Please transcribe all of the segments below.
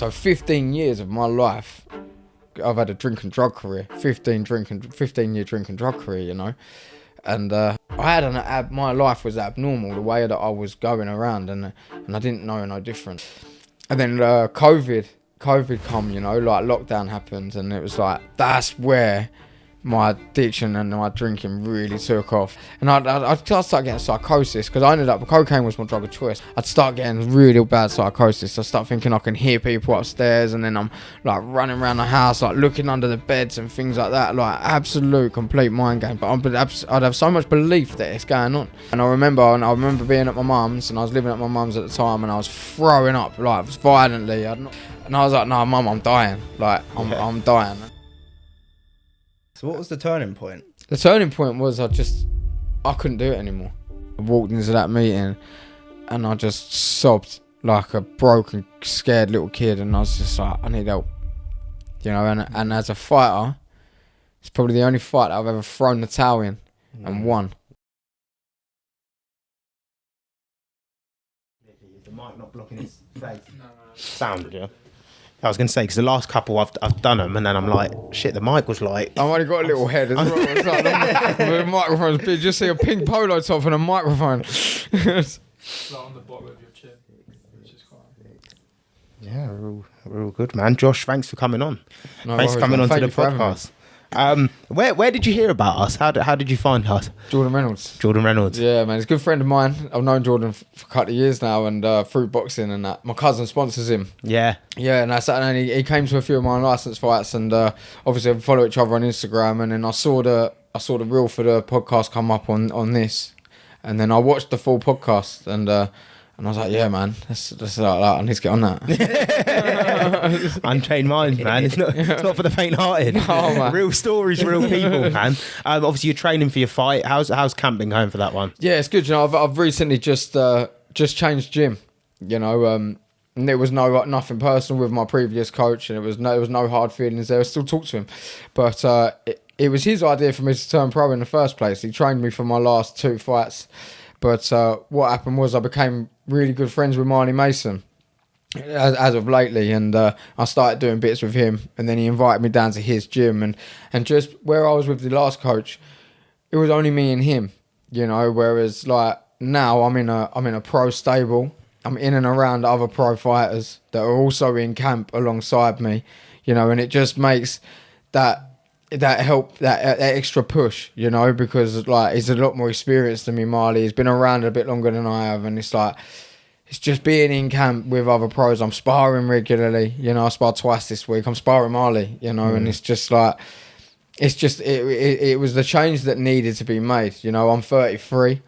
So 15 years of my life, I've had a drink and drug career. 15 year drink and drug career, you know. And my life was abnormal, the way that I was going around, and I didn't know no different. And then COVID come, you know, like lockdown happened, and it was like, that's where my addiction and my drinking really took off. And I'd start getting psychosis, because I ended up, cocaine was my drug of choice. I'd start getting really bad psychosis. I start thinking I can hear people upstairs, and then I'm like running around the house, like looking under the beds and things like that, like absolute complete mind game. But I'd have so much belief that it's going on. And I remember being at my mum's, and I was living at my mum's at the time, and I was throwing up like violently. And I was like, no, mum, I'm dying. Like I'm dying. So what was the turning point? The turning point was I couldn't do it anymore. I walked into that meeting and I just sobbed like a broken, scared little kid, and I was just like, I need help. You know, and as a fighter, it's probably the only fight that I've ever thrown the towel in and won. The mic not blocking his face. Sound, yeah. I was going to say, because the last couple I've done them, and then I'm like, shit, the mic was like... I've only got a little head as well. It's like the microphone's big. Just see a pink polo top and a microphone. Like on the bottom of your chin, which is quite... Yeah, we're all good, man. Josh, thanks for coming on. No Thanks for worries, coming man. on Thank to you the for having me. podcast. Where did you hear about us? How did you find us? Jordan Reynolds. Jordan Reynolds. Yeah, man, he's a good friend of mine. I've known Jordan for a couple of years now, and through boxing and that. My cousin sponsors him. Yeah. Yeah, and he came to a few of my licensed fights, and obviously we follow each other on Instagram. And then I saw the reel for the podcast come up on this, and then I watched the full podcast, and I was like, yeah, man, that's like that. I need to get on that. Unchained Mind, man. It's not for the faint-hearted. No, man. Real stories, real people, man. Obviously, you're training for your fight. How's camping going for that one? Yeah, it's good. You know, I've recently just changed gym. You know, and there was nothing personal with my previous coach, and there was no hard feelings there. I still talk to him, but it was his idea for me to turn pro in the first place. He trained me for my last 2 fights, but what happened was I became really good friends with Marley Mason as of lately, and I started doing bits with him, and then he invited me down to his gym, and just where I was with the last coach, it was only me and him, you know, whereas like now I'm in a pro stable. I'm in and around other pro fighters that are also in camp alongside me, you know, and it just makes that extra push, you know, because like he's a lot more experienced than me. Marley, he's been around a bit longer than I have, and it's like it's just being in camp with other pros. I'm sparring regularly, you know. I sparred twice this week. I'm sparring Marley, you know, and it's just like it was the change that needed to be made. You know, I'm 33.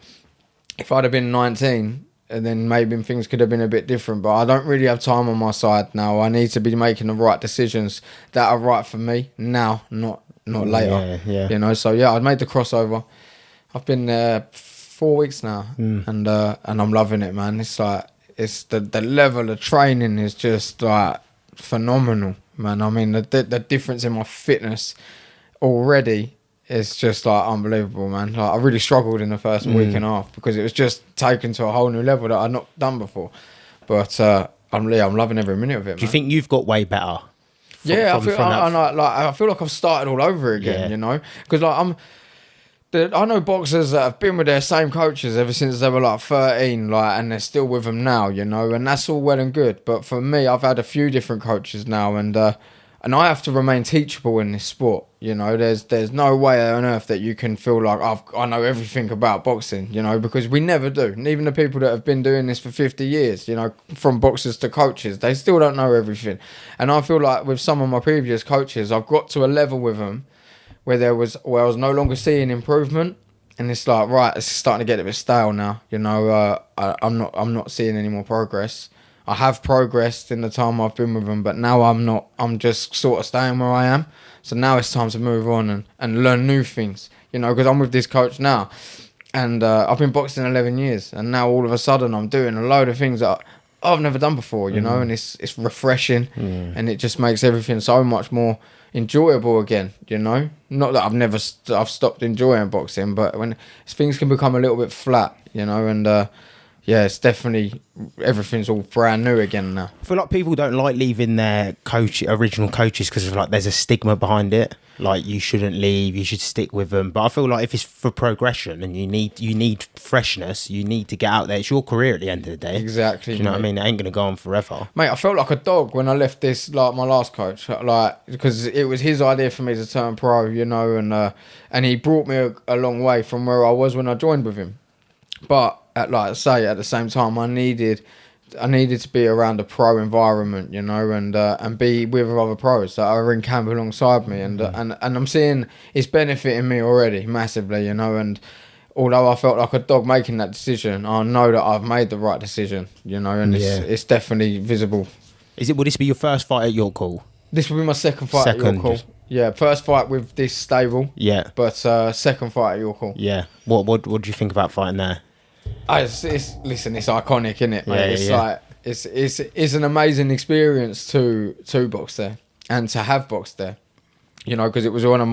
If I'd have been 19, and then maybe things could have been a bit different, but I don't really have time on my side now. I need to be making the right decisions that are right for me now, not later. Yeah. You know, so yeah, I'd made the crossover. I've been there 4 weeks now, and I'm loving it, man. It's like the level of training is just like phenomenal, man. I mean, the difference in my fitness already is just like unbelievable, man. Like I really struggled in the first week and a half because it was just taken to a whole new level that I'd not done before. But I'm loving every minute of it. Do you think you've got way better? I feel like I've started all over again, you know, because like I know boxers that have been with their same coaches ever since they were like 13, like, and they're still with them now, you know, and that's all well and good. But for me, I've had a few different coaches now, and I have to remain teachable in this sport. You know, there's no way on earth that you can feel like I know everything about boxing, you know, because we never do. And even the people that have been doing this for 50 years, you know, from boxers to coaches, they still don't know everything. And I feel like with some of my previous coaches, I've got to a level with them where I was no longer seeing improvement, and it's like, right, it's starting to get a bit stale now. You know, I'm not seeing any more progress. I have progressed in the time I've been with them, but now I'm not. I'm just sort of staying where I am. So now it's time to move on and learn new things, you know, because I'm with this coach now, and I've been boxing 11 years, and now all of a sudden I'm doing a load of things that I've never done before, you know, and it's refreshing, and it just makes everything so much more enjoyable again, you know. Not that I've stopped enjoying boxing, but when things can become a little bit flat, you know, and yeah, it's definitely everything's all brand new again now. I feel like people don't like leaving their original coaches because of like there's a stigma behind it. Like you shouldn't leave, you should stick with them. But I feel like if it's for progression and you need freshness, you need to get out there. It's your career at the end of the day. Exactly. Do you know what I mean? It ain't gonna go on forever. Mate, I felt like a dog when I left this, like my last coach, like because it was his idea for me to turn pro, you know, and he brought me a long way from where I was when I joined with him. But at the same time, I needed to be around a pro environment, you know, and be with other pros that are in camp alongside me, and I'm seeing it's benefiting me already massively, you know. And although I felt like a dog making that decision, I know that I've made the right decision, you know, and it's definitely visible. Will this be your first fight at York Hall? This will be my second fight at York Hall. Yeah, first fight with this stable. Yeah, but second fight at York Hall. Yeah. What do you think about fighting there? It's iconic, isn't it, mate? It's an amazing experience to box there and to have boxed there, you know, because it was one of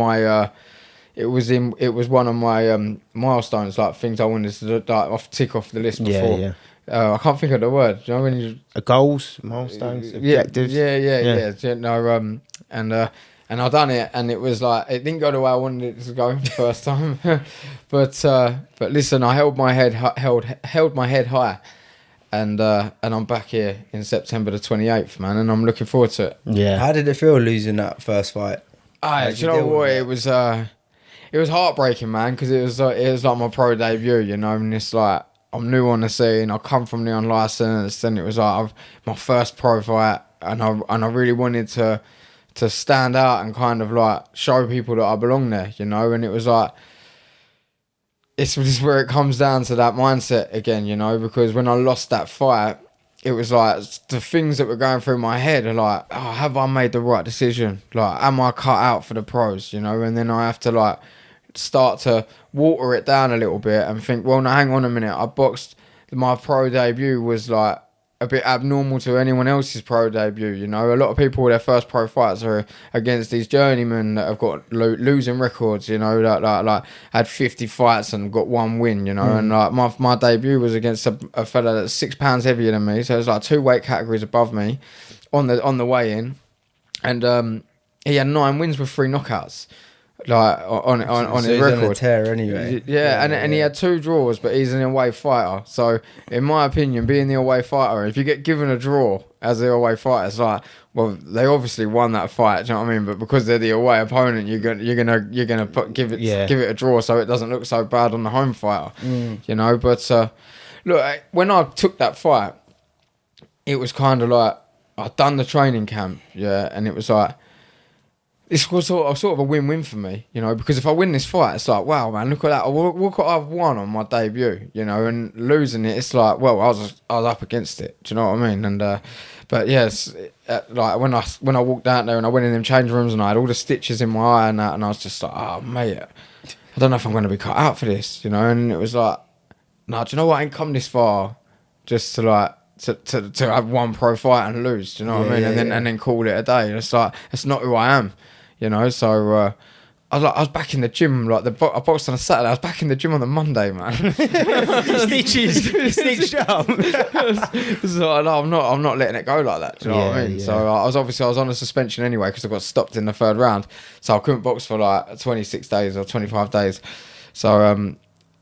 my milestones, like things I wanted to tick off the list before. I can't think of the word. Do you know when you goals, milestones, objectives? Yeah. No, and I done it, and it was like it didn't go the way I wanted it to go the first time, but listen, I held my head high, and I'm back here in September the 28th, man, and I'm looking forward to it. Yeah. How did it feel losing that first fight? Do you know what? It was heartbreaking, man, because it was like my pro debut, you know, and it's like I'm new on the scene. I come from the unlicensed, and it was like my first pro fight, and I really wanted to stand out and kind of like show people that I belong there, you know. And it was like it's just where it comes down to that mindset again, you know, because when I lost that fight, it was like the things that were going through my head are like, oh, have I made the right decision? Like, am I cut out for the pros, you know? And then I have to like start to water it down a little bit and think, well, now hang on a minute, my pro debut was like a bit abnormal to anyone else's pro debut, you know. A lot of people, their first pro fights are against these journeymen that have got losing records, you know, like had 50 fights and got one win, you know. And like my debut was against a fella that's 6 pounds heavier than me, so it was like 2 weight categories above me on the way in, and he had 9 wins with 3 knockouts. Like on his record, on a tear anyway. And he had 2 draws, but he's an away fighter. So, in my opinion, being the away fighter, if you get given a draw as the away fighter, it's like, well, they obviously won that fight. Do you know what I mean? But because they're the away opponent, you're gonna give it a draw, so it doesn't look so bad on the home fighter. You know. But look, when I took that fight, it was kind of like I'd done the training camp, and it was like. This was sort of a win-win for me, you know, because if I win this fight, it's like, wow, man, look at that. Look what I've won on my debut, you know, and losing it, it's like, well, I was up against it. Do you know what I mean? And but yes, like when I walked out there and I went in them change rooms and I had all the stitches in my eye and that, and I was just like, oh mate, I don't know if I'm going to be cut out for this, you know. And it was like, no, do you know what? I ain't come this far just to like. To have one pro fight and lose, do you know what I mean? And then call it a day. And it's like, it's not who I am. You know, so I was back in the gym. Like I boxed on a Saturday. I was back in the gym on the Monday, man. Stitched up. So no, I'm not letting it go like that. Do you know what I mean? Yeah. So I was on a suspension anyway because I got stopped in the 3rd round. So I couldn't box for like 26 days or 25 days. So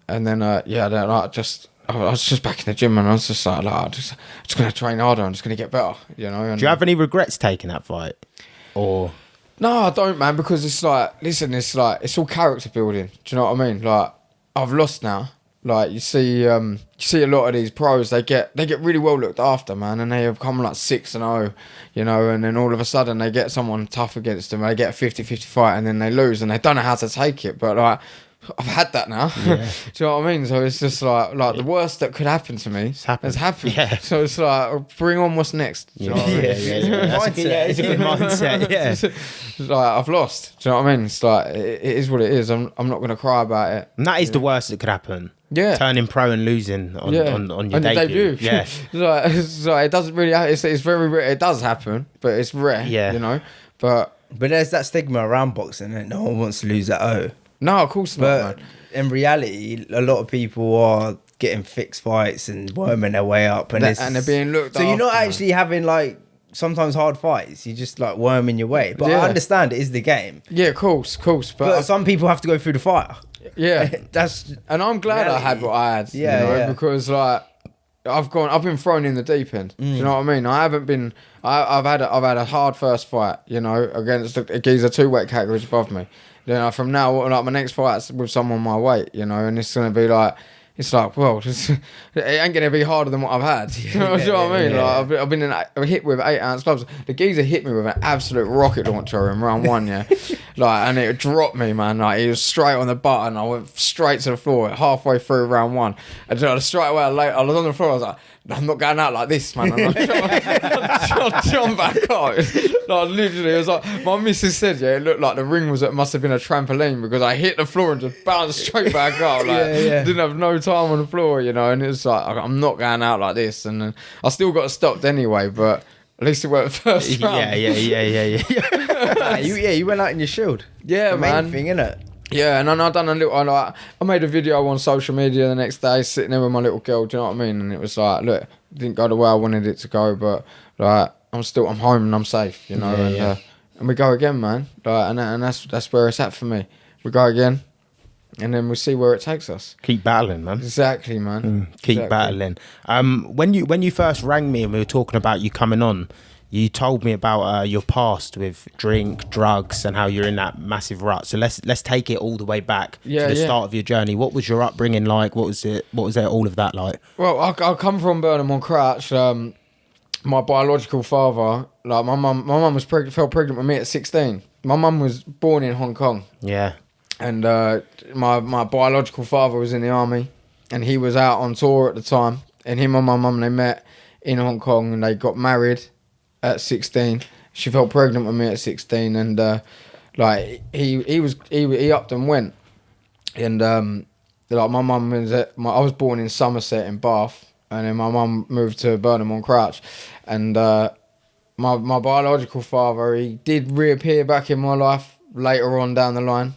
and then I was just back in the gym and I was just like I'm just gonna train harder. I'm just gonna get better. You know. And, do you have any regrets taking that fight, or? No, I don't, man, because it's like, listen, it's like, it's all character building. Do you know what I mean? Like, I've lost now. Like, you see a lot of these pros, they get really well looked after, man, and they have come like 6-0, you know, and then all of a sudden they get someone tough against them, they get a 50-50 fight, and then they lose, and they don't know how to take it, but like, I've had that now. Yeah. Do you know what I mean? So it's just like the worst that could happen to me has happened. Yeah. So it's like, bring on what's next. Do you know what I mean? It's a good mindset. Yeah. It's like, I've lost. Do you know what I mean? It's like, it is what it is. I'm not going to cry about it. And that is the worst that could happen. Yeah. Turning pro and losing on your debut. Yeah. It's like, it doesn't really happen. It's very rare. It does happen, but it's rare. Yeah. You know? But there's that stigma around boxing and no one wants to lose at O. No, of course not, man. In reality, a lot of people are getting fixed fights and worming their way up, and they're being looked So you're not after, man. actually having like sometimes hard fights. You just like worming your way. But Yeah. I understand it is the game. Yeah, of course. But some people have to go through the fire. Yeah, That's and I'm glad reality. I had what I had. Yeah, you know, yeah. because like I've been thrown in the deep end. Do you know what I mean? I haven't been. I've had a hard first fight. You know, against a geezer 2 weight categories above me. You know, from now on, like my next fight's with someone my weight. You know, and it's gonna be like. It's like, well, it ain't going to be harder than what I've had. You know what I mean? yeah. Like, I've been hit with 8-ounce gloves. The geezer hit me with an absolute rocket launcher in round 1, yeah. And it dropped me, man. Like, he was straight on the button. I went straight to the floor halfway through round 1. And straight away, I was on the floor. I was like, I'm not going out like this, man. And I jumped back out. Like, literally, it was like, my missus said, yeah, it looked like the ring must have been a trampoline because I hit the floor and just bounced straight back out. Like, didn't have no time on the floor, you know, and it was like, I'm not going out like this. And then I still got stopped anyway, but at least it worked first round. you went out in your shield. Yeah, the man. main thing, innit? Yeah, and then I done a little. I made a video on social media the next day, sitting there with my little girl. Do you know what I mean? And it was like, look, it didn't go the way I wanted it to go, but like I'm home and I'm safe, you know. And we go again, man. Like, and that's where it's at for me. We go again, and then we'll see where it takes us. Keep battling, man. Exactly, man. Keep battling. When you first rang me and we were talking about you coming on, you told me about your past with drink, drugs, and how you're in that massive rut. So let's take it all the way back to the start of your journey. What was your upbringing like? What was all of that like? Well, I come from Burnham on Crouch. My biological father, like my mum fell pregnant with me at 16. My mum was born in Hong Kong. Yeah. And my biological father was in the army, and he was out on tour at the time. And him and my mum, they met in Hong Kong, and they got married at 16. She fell pregnant with me at 16, and like he upped and went. And like my mum was I was born in Somerset in Bath, and then my mum moved to Burnham on Crouch, and my biological father, he did reappear back in my life later on down the line.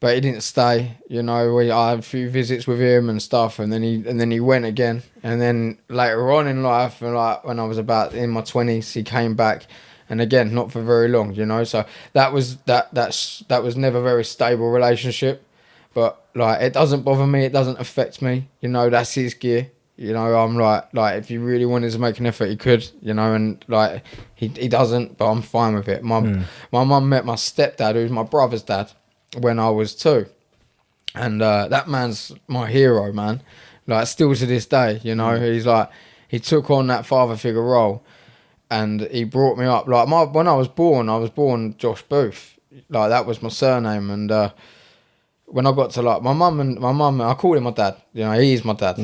But he didn't stay, you know. I had a few visits with him and stuff, and then he went again. And then later on in life, like when I was about in my 20s, he came back, and again, not for very long, you know. So that was never a very stable relationship. But like, it doesn't bother me. It doesn't affect me, you know. That's his gear, you know. I'm like if he really wanted to make an effort, he could, you know. And like he doesn't, but I'm fine with it. My mum met my stepdad, who's my brother's dad, when I was 2, and that man's my hero, man. Like, still to this day, you know. He's like, he took on that father figure role, and he brought me up. Like, when I was born Josh Booth. Like, that was my surname. And when I got to like my mum, I call him my dad. You know, he's my dad.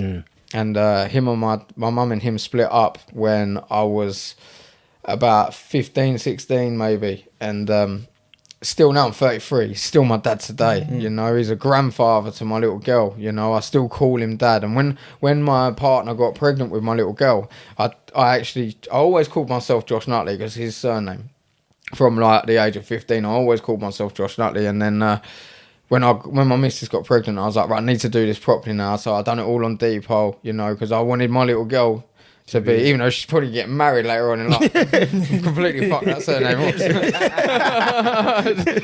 And him and my mum and him split up when I was about 15, 16 maybe, and still now I'm 33, still my dad today, you know. He's a grandfather to my little girl, you know. I still call him dad. And when my partner got pregnant with my little girl, I always called myself Josh Nutley because his surname. From like the age of 15, I always called myself Josh Nutley. And then when my missus got pregnant, I was like, right, I need to do this properly now. So I done it all on Depot, you know, because I wanted my little girl to be, even though she's probably getting married later on in life. Completely fucked that surname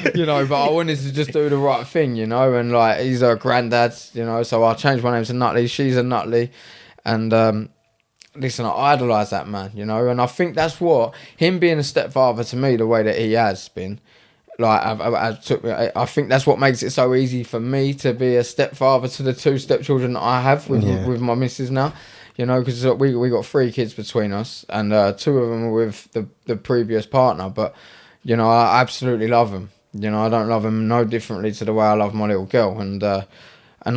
up. You know, but I wanted to just do the right thing, you know. And like, he's her granddad, you know, so I changed my name to Nutley. She's a Nutley. And listen, I idolise that man, you know. And I think that's what, him being a stepfather to me, the way that he has been, like, I think that's what makes it so easy for me to be a stepfather to the 2 stepchildren that I have with my missus now. You know, because we got 3 kids between us, and 2 of them were with the previous partner. But, you know, I absolutely love them. You know, I don't love them no differently to the way I love my little girl. And I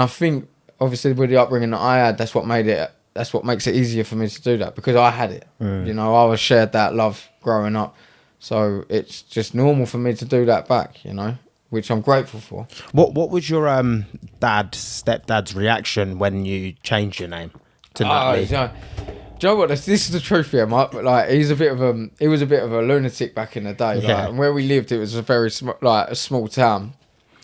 think, obviously, with the upbringing that I had, that's what makes it easier for me to do that, because I had it. You know, I was shared that love growing up. So it's just normal for me to do that back, you know, which I'm grateful for. What was your stepdad's reaction when you changed your name to Nutley? Do you know what? This is the truth here. Like, he was a bit of a lunatic back in the day. Like, and where we lived, it was a very small town,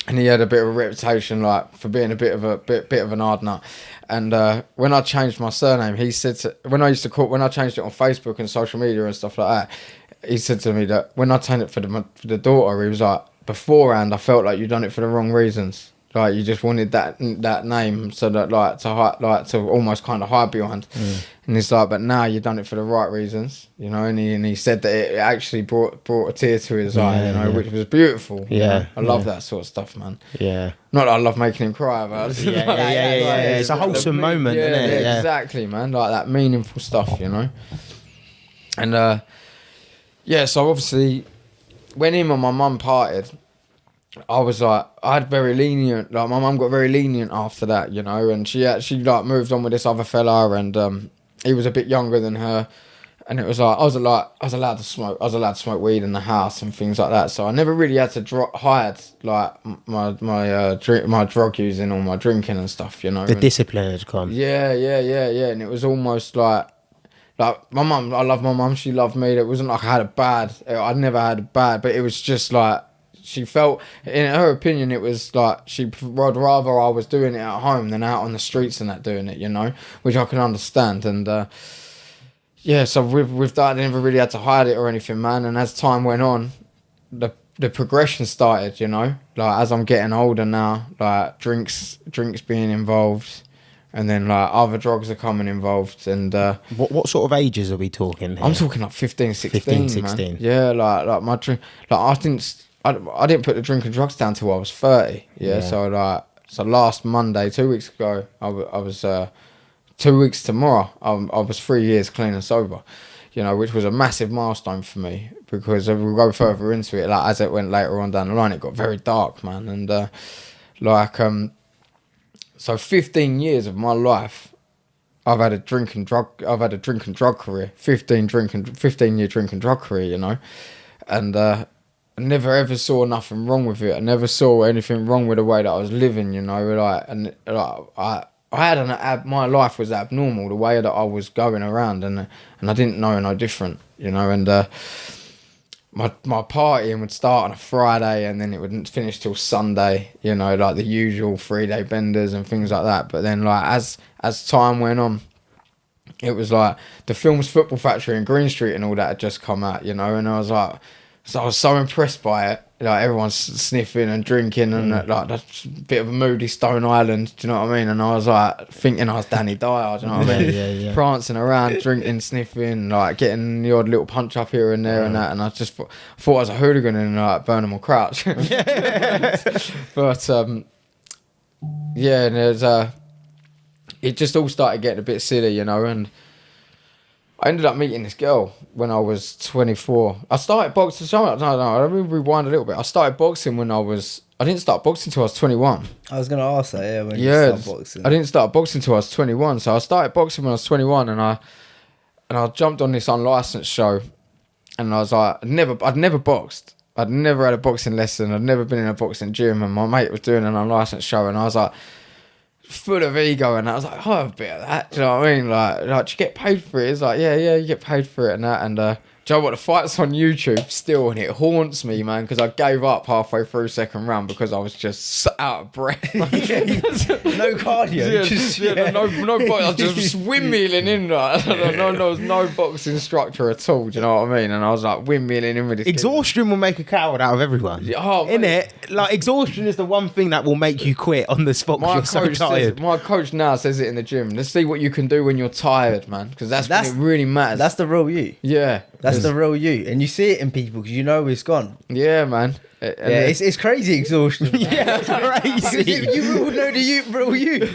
and he had a bit of a reputation like for being a bit of an hard nut. And when I changed my surname, he said when I changed it on Facebook and social media and stuff like that, he said to me that when I changed it for the daughter, he was like, beforehand I felt like you done it for the wrong reasons. Like you just wanted that name so that to almost kind of hide behind. And it's like, but now you've done it for the right reasons, you know. And he said that it actually brought a tear to his eye, you know, which was beautiful. Yeah, I love that sort of stuff, man. Yeah. Not that I love making him cry, but Yeah. It's a wholesome moment, isn't it? Yeah, exactly, man. Like that meaningful stuff, you know. And so obviously, when him and my mum parted, I was like, I had very lenient. Like my mum got very lenient after that, you know, and she like moved on with this other fella, and he was a bit younger than her, and it was like I was allowed to smoke. I was allowed to smoke weed in the house and things like that. So I never really had to hide like my drug using or my drinking and stuff, you know. The discipline had come. Yeah, and it was almost like my mum. I love my mum. She loved me. It wasn't like I never had a bad, but it was just like. She felt, in her opinion, it was like she'd rather I was doing it at home than out on the streets and that doing it, you know, which I can understand. And so with that, I never really had to hide it or anything, man. And as time went on, the progression started, you know, like as I'm getting older now, like drinks being involved, and then like other drugs are coming involved. And what sort of ages are we talking here? I'm talking like 15, 16, 15, 16. Man. Yeah, like my drink, like I didn't put the drink and drugs down till I was 30. Yeah. So last Monday, 2 weeks ago, I was 2 weeks tomorrow. I was 3 years clean and sober, you know, which was a massive milestone for me because we'll go further into it. Like as it went later on down the line, it got very dark, man. And so 15 years of my life, I've had a drink and drug career. 15 year drink and drug career, you know, and. I never ever saw nothing wrong with it. I never saw anything wrong with the way that I was living, you know. My life was abnormal, the way that I was going around, and I didn't know no different, you know. And my partying would start on a Friday, and then it wouldn't finish till Sunday, you know, like the usual 3-day benders and things like that. But then, like as time went on, it was like the films Football Factory and Green Street and all that had just come out, you know, and I was like. So I was so impressed by it. Like everyone's sniffing and drinking and like that's a bit of a moody Stone Island. Do you know what I mean? And I was like thinking I was Danny Dyer. Do you know what I mean? Yeah. Prancing around, drinking, sniffing, like getting the odd little punch up here and there and that. And I just thought I was a hooligan in like Burnham or Crouch. But and there's it just all started getting a bit silly, you know, and. I ended up meeting this girl when I was 24. I started boxing. Let me rewind a little bit. I started boxing when I didn't start boxing until I was 21. I was going to ask that, when you started boxing. I didn't start boxing until I was 21. So I started boxing when I was 21 and I jumped on this unlicensed show and I was like, I'd never boxed. I'd never had a boxing lesson. I'd never been in a boxing gym and my mate was doing an unlicensed show and I was like, full of ego and I was like, I have a bit of that. Do you know what I mean? Like, do you get paid for it? It's like, yeah, you get paid for it and that. And do you know what? The fight's on YouTube still and it haunts me, man, because I gave up halfway through second round because I was just out of breath. No cardio. No box. I was just windmilling in there. There was no boxing instructor at all. Do you know what I mean? And I was like windmilling in with this. Exhaustion will make a coward out of everyone. Oh, innit? Like exhaustion is the one thing that will make you quit on the spot because you're so tired. My coach now says it in the gym. Let's see what you can do when you're tired, man, because that's when it really matters. That's the real you. Yeah. That's the real you. And you see it in people because you know it's gone. Yeah, man. It's crazy exhaustion. Yeah, crazy. You will know the real you.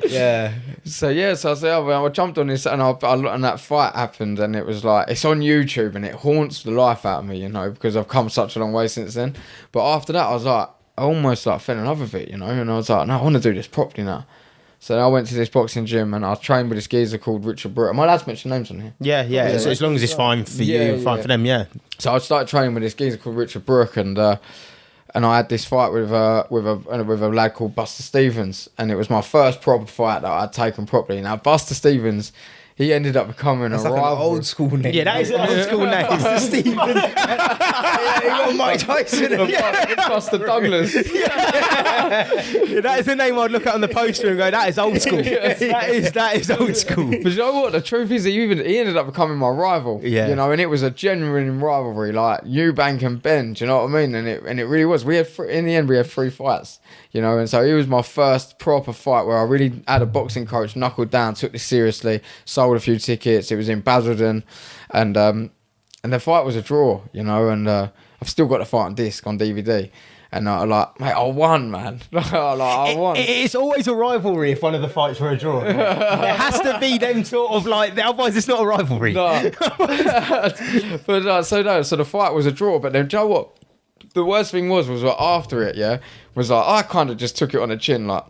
Yeah. So I jumped on this and that fight happened and it was like, it's on YouTube and it haunts the life out of me, you know, because I've come such a long way since then. But after that, I was like, I almost like fell in love with it, you know, and I was like, no, I want to do this properly now. So I went to this boxing gym and I trained with this geezer called Richard Brooke. Am I allowed to mention names on here? Yeah. As long as it's fine for you and fine for them, yeah. So I started training with this geezer called Richard Brooke and I had this fight with a lad called Buster Stevens, and it was my first proper fight that I'd taken properly. Now Buster Stevens he ended up becoming That's a like an rival. old school name. Yeah, that is an old school name. It's the Stevens. Yeah, you got Mike Tyson. Buster Douglas. Yeah, that is the name I'd look at on the poster and go, that is old school. That is old school. But you know what? The truth is, he ended up becoming my rival. Yeah. You know, and it was a genuine rivalry, like Eubank and Ben. Do you know what I mean? And it really was. We had in the end we had 3 fights. You know, and so he was my first proper fight where I really had a boxing coach, knuckled down, took this seriously, sold a few tickets. It was in Basildon, and the fight was a draw. You know, and I've still got the fight on disc on DVD. And I like, mate, I won, man. I won. It's always a rivalry if one of the fights were a draw. There has to be them sort of like, otherwise it's not a rivalry. No. So the fight was a draw. But then, do you know what? The worst thing was like, after it, was like, I kind of just took it on the chin, like,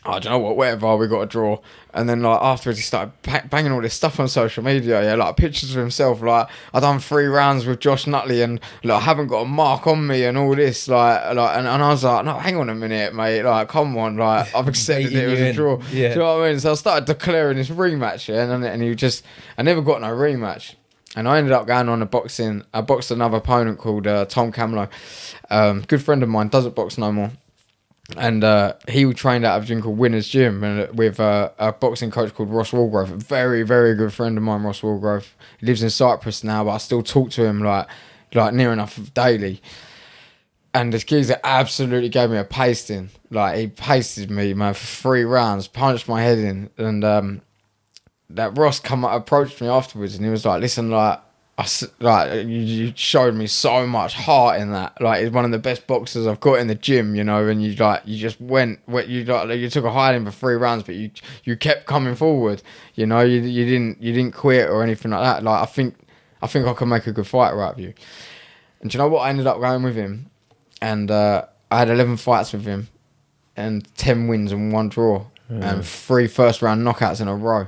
oh, do you know what, whatever, we got a draw. And then like afterwards he started banging all this stuff on social media, like pictures of himself, like I done 3 rounds with Josh Nutley and like I haven't got a mark on me and all this, and I was like, no, hang on a minute, mate, like come on, like I've accepted it was a draw. Yeah. Do you know what I mean? So I started declaring this rematch, and I never got no rematch. And I ended up going on I boxed another opponent called Tom Camelo. Good friend of mine, doesn't box no more. And he trained out of a gym called Winners Gym and with a boxing coach called Ross Walgrove. A very, very good friend of mine, Ross Walgrove. He lives in Cyprus now, but I still talk to him like near enough daily. And this geezer absolutely gave me a pasting. Like, he pasted me, man, for 3 rounds, punched my head in. And that Ross approached me afterwards and he was like, listen, you showed me so much heart in that. Like, he's one of the best boxers I've got in the gym, you know, and you just you took a hiding for 3 rounds, but you kept coming forward, you know, you didn't quit or anything like that. Like, I think I can make a good fighter out of you. And do you know what? I ended up going with him, and I had 11 fights with him, and 10 wins and 1 draw, and 3 first round knockouts in a row.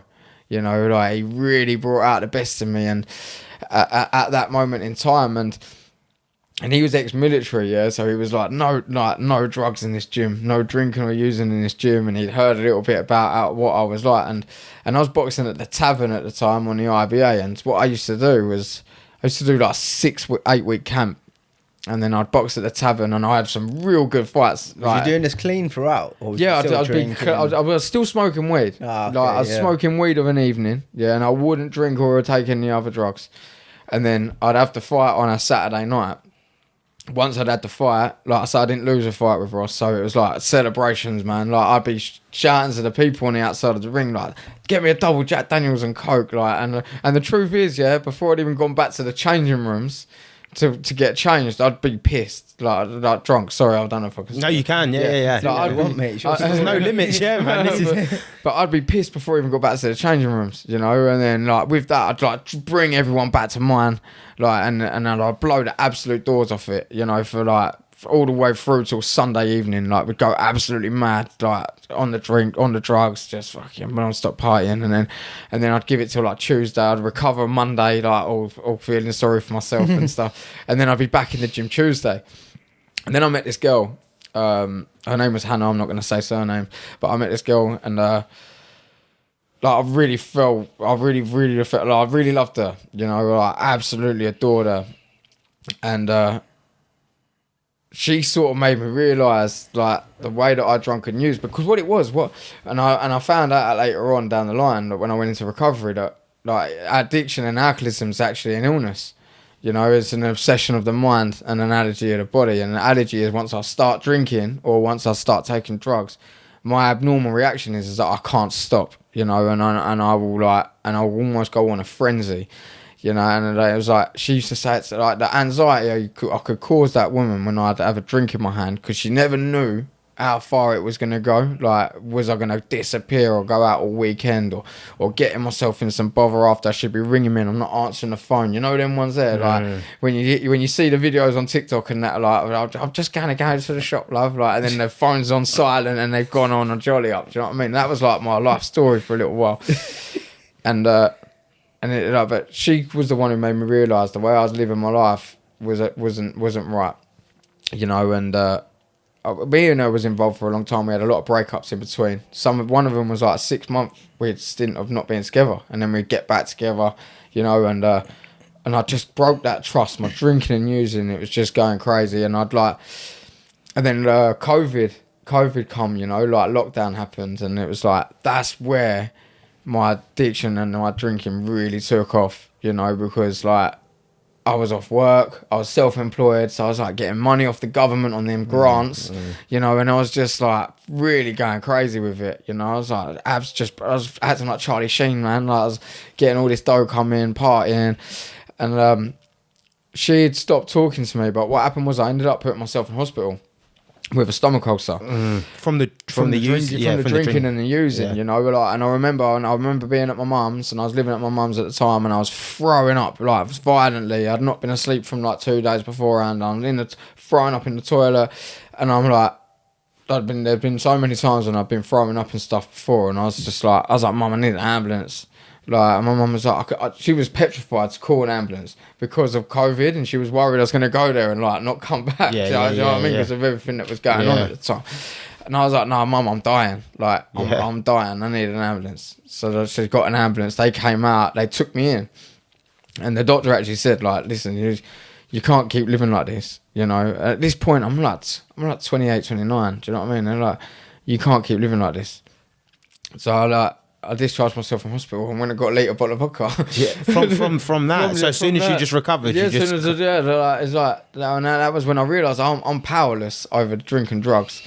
You know, like, he really brought out the best in me, and at that moment in time, and he was ex-military, so he was like, no drugs in this gym, no drinking or using in this gym, and he'd heard a little bit about what I was like, and I was boxing at the Tavern at the time on the IBA, and what I used to do was like 6-8 week camp. And then I'd box at the Tavern, and I had some real good fights. Was you doing this clean throughout? Or was you still drinking? I was still smoking weed. Ah, okay, I was smoking weed of an evening, and I wouldn't drink or take any other drugs. And then I'd have the fight on a Saturday night. Once I'd had the fight, like I said, I didn't lose a fight with Ross, so it was like celebrations, man. Like, I'd be shouting to the people on the outside of the ring, like, get me a double Jack Daniels and Coke, like. And the truth is, before I'd even gone back to the changing rooms to get changed, I'd be pissed, like drunk. Sorry, I don't know if I can. No, you can, yeah. Like, mate. There's no limits, man. But I'd be pissed before I even got back to the changing rooms, you know. And then, like, with that, I'd like bring everyone back to mine, like, and then I'd blow the absolute doors off it, you know, for like all the way through till Sunday evening. Like, we'd go absolutely mad, like on the drink, on the drugs, just fucking non-stop partying. And then I'd give it till like Tuesday. I'd recover Monday, like all feeling sorry for myself and stuff. And then I'd be back in the gym Tuesday. And then I met this girl. Her name was Hannah. I'm not going to say surname, but I met this girl, and like, I really felt like I really loved her. You know, like, absolutely adored her, and she sort of made me realise, like, the way that I drunk and used, because what it was, and I found out later on down the line, that when I went into recovery, that like addiction and alcoholism is actually an illness. You know, it's an obsession of the mind and an allergy of the body. And an allergy is once I start drinking or once I start taking drugs, my abnormal reaction is that I can't stop. You know, and I will almost go on a frenzy. You know, and it was like, she used to say, it's like the anxiety I could cause that woman when I'd have a drink in my hand, because she never knew how far it was going to go. Like, was I going to disappear or go out all weekend or getting myself in some bother after I should be ringing me and I'm not answering the phone? You know them ones there? Like, when you see the videos on TikTok and that, like, I'm just going to go to the shop, love. Like, and then the phone's on silent and they've gone on a jolly up. Do you know what I mean? That was like my life story for a little while. But she was the one who made me realise the way I was living my life wasn't right. You know, and me and her was involved for a long time. We had a lot of breakups in between. One of them was like a 6-month weird stint of not being together, and then we'd get back together, you know, and I just broke that trust. My drinking and using, it was just going crazy, and and then COVID come, you know, like lockdown happened, and it was like that's where my addiction and my drinking really took off, you know, because like I was off work, I was self-employed, so I was like getting money off the government on them grants, you know, and I was just like really going crazy with it, you know. I was like, I was acting like Charlie Sheen, man. Like I was getting all this dough coming, partying, and she'd stopped talking to me. But what happened was I ended up putting myself in hospital with a stomach ulcer From the drinking and the using, Yeah. you know. Like, and I remember being at my mum's, and I was living at my mum's at the time, and I was throwing up like violently. I'd not been asleep from like 2 days beforehand. I'm throwing up in the toilet, and I'm like, there'd been so many times when I've been throwing up and stuff before, and I was like, Mum, I need an ambulance. Like, and my mum was like, she was petrified to call an ambulance because of COVID, and she was worried I was going to go there and like not come back. Do you know what I mean? Because of everything that was going on at the time. And I was like, no, Mum, I'm dying. Like, I'm dying. I need an ambulance. So she got an ambulance. They came out. They took me in. And the doctor actually said, like, listen, you can't keep living like this. You know, at this point, I'm like 28, 29. Do you know what I mean? They're like, you can't keep living like this. So I discharged myself from hospital and went and got a litre bottle of vodka. Yeah, from that. So as soon as you just recovered, yeah, you just... that was when I realised I'm powerless over drink and drugs,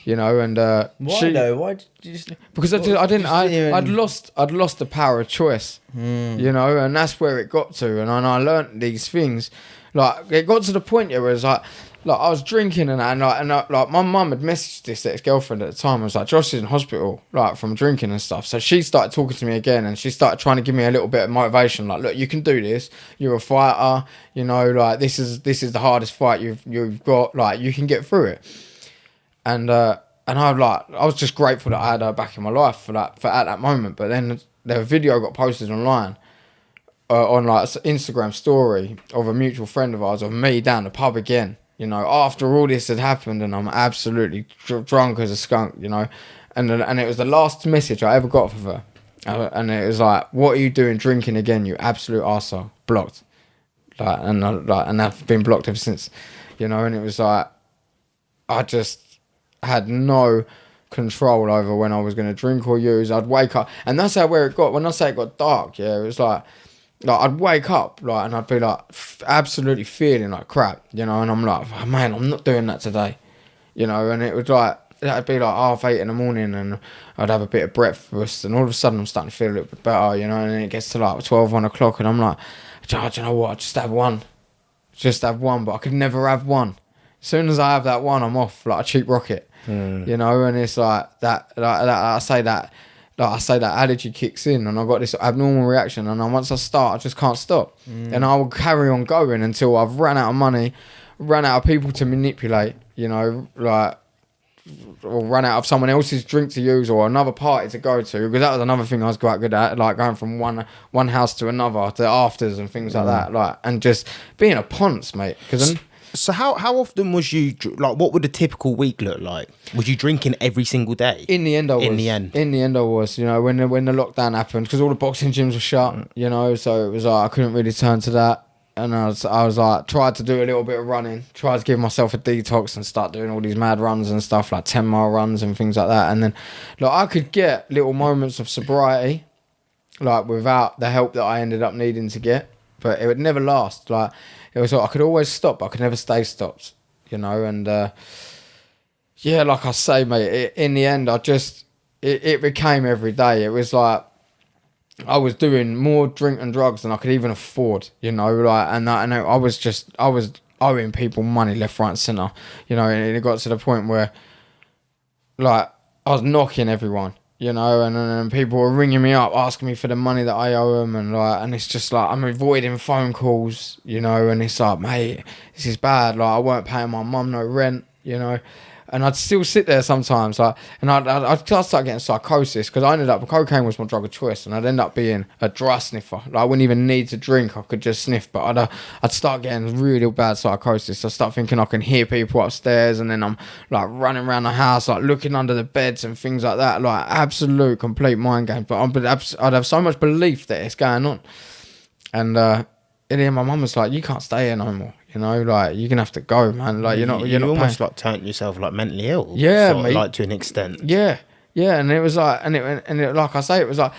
you know. And Why though? Why did you just... because I'd lost the power of choice, you know, and that's where it got to. And I learnt these things. Like, it got to the point where it was like I was drinking and my mum had messaged this ex-girlfriend at the time. I was like, Josh is in hospital, like, from drinking and stuff. So she started talking to me again, and she started trying to give me a little bit of motivation. Like, look, you can do this. You're a fighter. You know, like, this is the hardest fight you've got. Like, you can get through it. And I was just grateful that I had her back in my life for at that moment. But then the video got posted online. On like Instagram story of a mutual friend of ours, of me down the pub again, you know, after all this had happened, and I'm absolutely drunk as a skunk, you know, and it was the last message I ever got of her, and it was like, what are you doing drinking again, you absolute arsehole? Blocked. And I've been blocked ever since, you know. And it was like, I just had no control over when I was going to drink or use. I'd wake up, and that's where it got. When I say it got dark, yeah, it was like I'd wake up, like, and I'd be like absolutely feeling like crap, you know, and I'm like, oh, man, I'm not doing that today, you know. And it was like, it'd be like 8:30 in the morning, and I'd have a bit of breakfast, and all of a sudden I'm starting to feel a little bit better, you know. And then it gets to like 12, 1 o'clock, and I'm like, do you know what, I just have one, but I could never have one. As soon as I have that one, I'm off like a cheap rocket, you know. And it's like that, I say that allergy kicks in, and I've got this abnormal reaction, and then once I start, I just can't stop. And I will carry on going until I've run out of money, run out of people to manipulate, you know, like, or run out of someone else's drink to use, or another party to go to, because that was another thing I was quite good at, like going from one house to another, to afters and things like that, like, and just being a ponce, mate. So how often was you, like, what would a typical week look like? Was you drinking every single day? In the end, I was. You know, when the lockdown happened, because all the boxing gyms were shut, you know, so it was like I couldn't really turn to that. And I was like, tried to do a little bit of running, tried to give myself a detox and start doing all these mad runs and stuff, like 10-mile runs and things like that. And then, like, I could get little moments of sobriety, like, without the help that I ended up needing to get, but it would never last. Like, it was like I could always stop, but I could never stay stopped, you know. And yeah, like I say, mate, in the end, it became every day. It was like I was doing more drink and drugs than I could even afford, you know. Like, and I was owing people money left, right, and centre, you know. And it got to the point where, like, I was knocking everyone, you know, and people were ringing me up asking me for the money that I owe them, and it's just like I'm avoiding phone calls, you know. And it's like, mate, this is bad. Like, I weren't paying my mum no rent, you know, And I'd still sit there sometimes, like, and I'd start getting psychosis because I ended up, cocaine was my drug of choice, and I'd end up being a dry sniffer. Like, I wouldn't even need to drink; I could just sniff. But I'd start getting really bad psychosis. I start thinking I can hear people upstairs, and then I'm like running around the house, like looking under the beds and things like that. Like absolute complete mind game. But I'd have so much belief that it's going on, and in the end, my mum was like, "You can't stay here no more. You know, like you're gonna have to go, man. Like you're not almost paying." like turned yourself like mentally ill. Yeah, sort of, mate. like to an extent. Yeah, and it was like, and it, like I say, it was like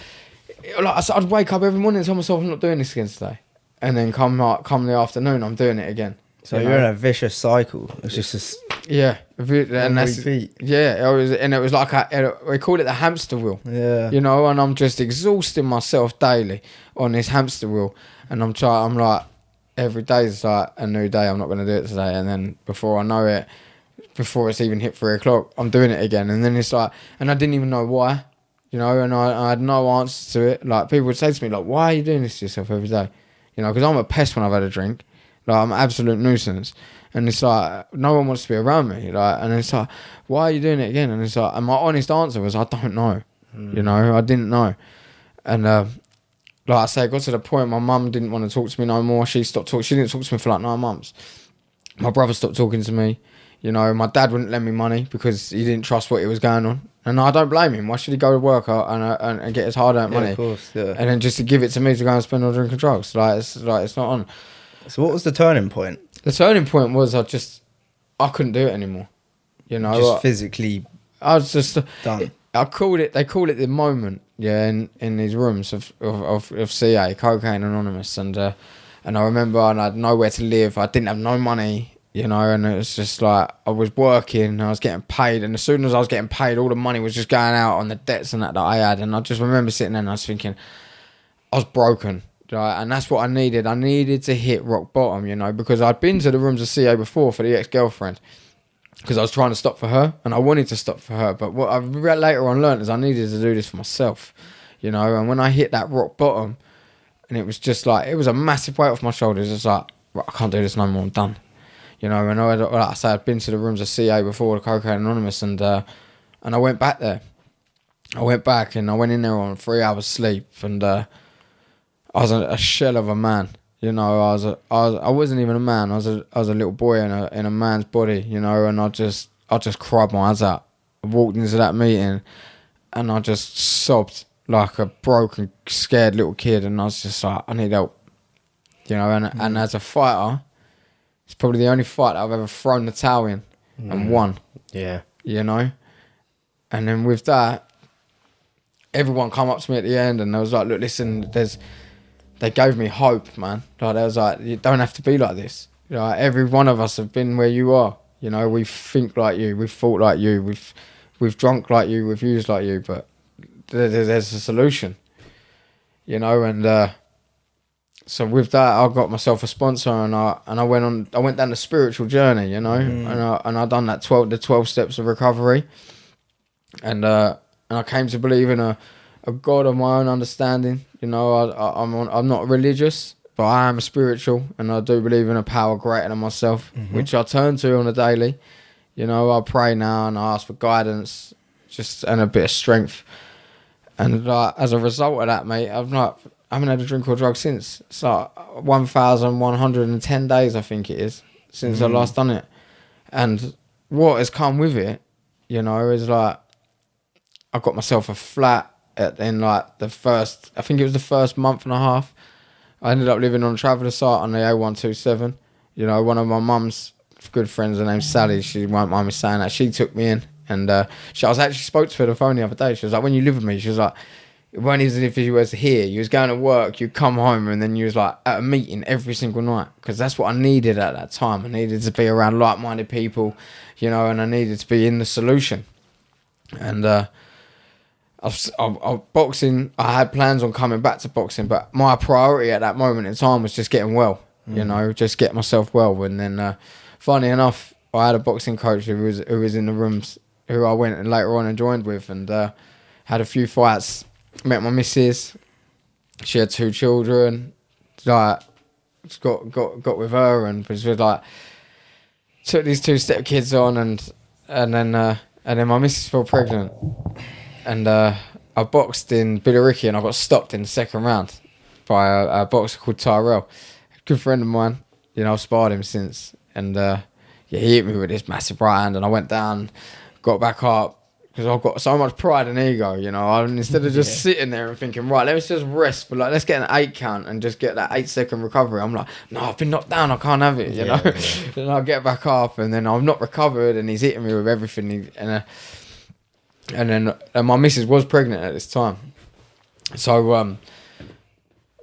I'd wake up every morning and tell myself I'm not doing this again today, and then come the afternoon, I'm doing it again. So you're in a vicious cycle. It's just yeah, and that's repeat. yeah. It was like we call it the hamster wheel. Yeah. You know, and I'm just exhausting myself daily on this hamster wheel, and I'm like. Every day is like a new day. I'm not going to do it today, and then before I know it, before it's even hit 3 o'clock, I'm doing it again. And then it's like, and I didn't even know why, you know, and I had no answers to it. Like people would say to me, like, "Why are you doing this to yourself every day?" You know, because I'm a pest when I've had a drink. Like I'm an absolute nuisance, and it's like no one wants to be around me. Like, and it's like, "Why are you doing it again?" And it's like, and my honest answer was, "I don't know." You know, I didn't know, and. Like I say, it got to the point my mum didn't want to talk to me no more. She stopped talking. She didn't talk to me for like 9 months. My brother stopped talking to me. You know, my dad wouldn't lend me money because he didn't trust what was going on. And I don't blame him. Why should he go to work and get his hard-earned money? Of course, yeah. And then just to give it to me to go and spend on drinking drugs. It's not on. So what was the turning point? The turning point was I couldn't do it anymore. You know, Just physically I was just done. They call it the moment, yeah, in these rooms of CA, Cocaine Anonymous, and I remember I had nowhere to live. I didn't have no money, you know, and it was just like I was working, I was getting paid, and as soon as I was getting paid, all the money was just going out on the debts and that I had, and I just remember sitting there and I was thinking, I was broken, right, and that's what I needed. I needed to hit rock bottom, you know, because I'd been to the rooms of CA before for the ex-girlfriend. Because I was trying to stop for her, and I wanted to stop for her. But what I later on learned is I needed to do this for myself, you know. And when I hit that rock bottom, and it was just like, it was a massive weight off my shoulders. It's like, right, I can't do this no more, I'm done. You know, and like I say, I'd been to the rooms of CA before, the Cocaine Anonymous, and I went back there. I went back, and I went in there on 3 hours sleep, and I was a shell of a man. You know, I wasn't even a man. I was a little boy in a man's body. You know, and I just cried my eyes out. I walked into that meeting, and I just sobbed like a broken, scared little kid. And I was just like, I need help. You know, and as a fighter, it's probably the only fight that I've ever thrown the towel in and won. Yeah. You know, and then with that, everyone come up to me at the end, and they was like, "Look, listen, They gave me hope, man. Like they was like, you don't have to be like this. You know, every one of us have been where you are. You know, we think like you, we've thought like you, we've drunk like you, we've used like you, but there's a solution. You know, and so with that, I got myself a sponsor, and I went down the spiritual journey. You know, and I done that 12 steps of recovery, and I came to believe in a God of my own understanding. You know, I'm not religious, but I am spiritual, and I do believe in a power greater than myself, which I turn to on a daily. You know, I pray now and I ask for guidance, and a bit of strength. And as a result of that, mate, I haven't had a drink or drug since. It's like 1,110 days, I think it is, since I last done it. And what has come with it, you know, is like I got myself a flat. In like I think it was the first month and a half, I ended up living on a traveller site on the A127. You know, one of my mum's good friends, her name's Sally, she won't mind me saying that, she took me in, and I was actually spoke to her on the phone the other day. She was like, when you live with me, she was like, it wasn't as if you was here, you was going to work, you'd come home, and then you was like at a meeting every single night, because that's what I needed at that time. I needed to be around like-minded people, you know, and I needed to be in the solution. And boxing, I had plans on coming back to boxing, but my priority at that moment in time was just getting well, you know, just get myself well. And then, funny enough, I had a boxing coach who was in the rooms, who I went and later on and joined with, and had a few fights. Met my missus. She had 2 children. Like, got with her, and was like, took these 2 step kids on, and then my missus fell pregnant, and I boxed in Billericay, and I got stopped in the second round by a boxer called Tyrell, good friend of mine. You know, I've sparred him since, and he hit me with this massive right hand, and I went down, got back up. Because I've got so much pride and ego, you know. And instead of just sitting there and thinking, right, let's just rest for let's get an 8 count and just get that 8-second recovery. I'm like, no, I've been knocked down, I can't have it, you know. Then I get back up, and then I'm not recovered, and he's hitting me with everything. And then my missus was pregnant at this time, so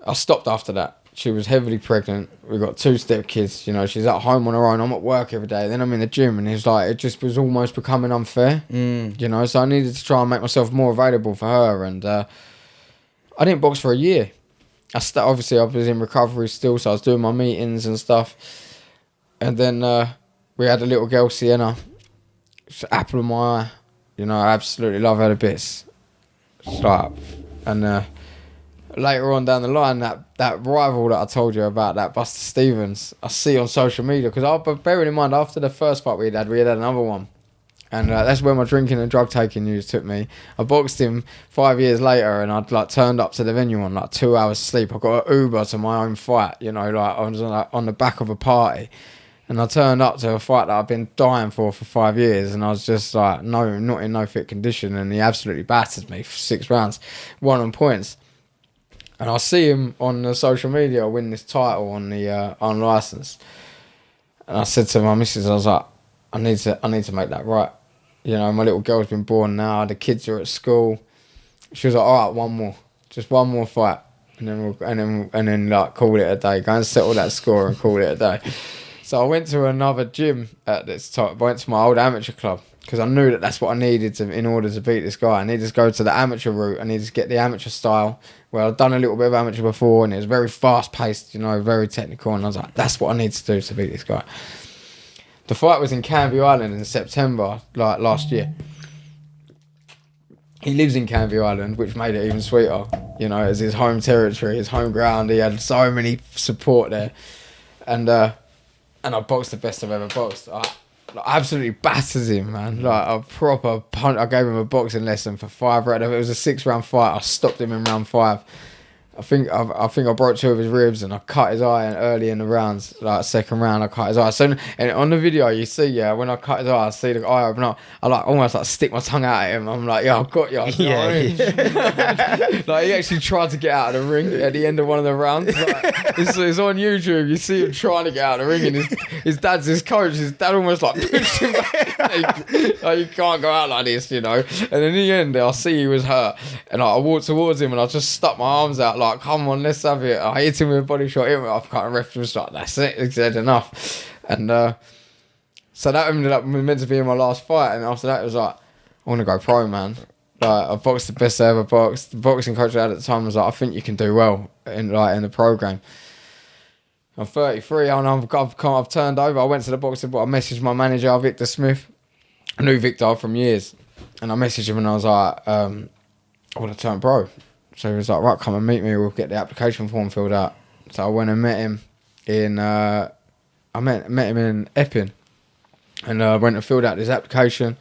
I stopped after that. She was heavily pregnant. We got 2 stepkids. You know, she's at home on her own. I'm at work every day. Then I'm in the gym, and it's like it just was almost becoming unfair. You know, so I needed to try and make myself more available for her. And I didn't box for a year. Obviously I was in recovery still, so I was doing my meetings and stuff. And then we had a little girl, Sienna. She's the apple of my eye. You know, I absolutely love her to bits. And later on down the line, that rival that I told you about, that Buster Stevens, I see on social media, because bearing in mind, after the first fight we had another one, and that's where my drinking and drug taking news took me. I boxed him 5 years later, and I'd turned up to the venue on 2 hours sleep. I got an Uber to my own fight, you know, I was on the back of a party, and I turned up to a fight that I've been dying for 5 years, and I was just like, no, not in no fit condition, and he absolutely battered me for 6 rounds, won on points. And I see him on the social media win this title on the unlicensed. And I said to my missus, I was like, I need to make that right. You know, my little girl's been born now. The kids are at school. She was like, all right, one more, just one more fight, and then like call it a day. Go and settle that score and call it a day. So I went to another gym at this time. I went to my old amateur club, because I knew that's what I needed in order to beat this guy. I needed to go to the amateur route. I needed to get the amateur style. Well, I'd done a little bit of amateur before, and it was very fast-paced, you know, very technical. And I was like, that's what I need to do to beat this guy. The fight was in Canvey Island in September, like last year. He lives in Canvey Island, which made it even sweeter. You know, it's his home territory, his home ground. He had so many support there. And I boxed the best I've ever boxed. I absolutely batters him, man. Like a proper punch. I gave him a boxing lesson for 5 rounds. It was a 6-round fight. I stopped him in round 5. I think I broke 2 of his ribs, and I cut his eye early in the rounds. Like second round, I cut his eye. So and on the video, you see, when I cut his eye, I see the eye open up. I almost stick my tongue out at him. I'm like, I've got you. You know what I mean? Like he actually tried to get out of the ring at the end of one of the rounds. Like, it's on YouTube. You see him trying to get out of the ring, and his dad's his coach. His dad almost pushed him back. Like, you can't go out like this, you know. And in the end, I see he was hurt, and I walked towards him, and I just stuck my arms out like, come on, let's have it. I hit him with a body shot, hit him with uppercut, and ref was like, that's it, he said enough. And so that ended up meant to be in my last fight, and after that it was like, I want to go pro, man. Like, I boxed the best I ever boxed. The boxing coach I had at the time was like, I think you can do well in the program. I'm 33, I've turned over. I went to the boxing, but I messaged my manager, Victor Smith. I knew Victor from years, and I messaged him, and I was like, I want to turn pro. So he was like, right, come and meet me. We'll get the application form filled out. So I went and met him in, met him in Epping, and I went and filled out this application,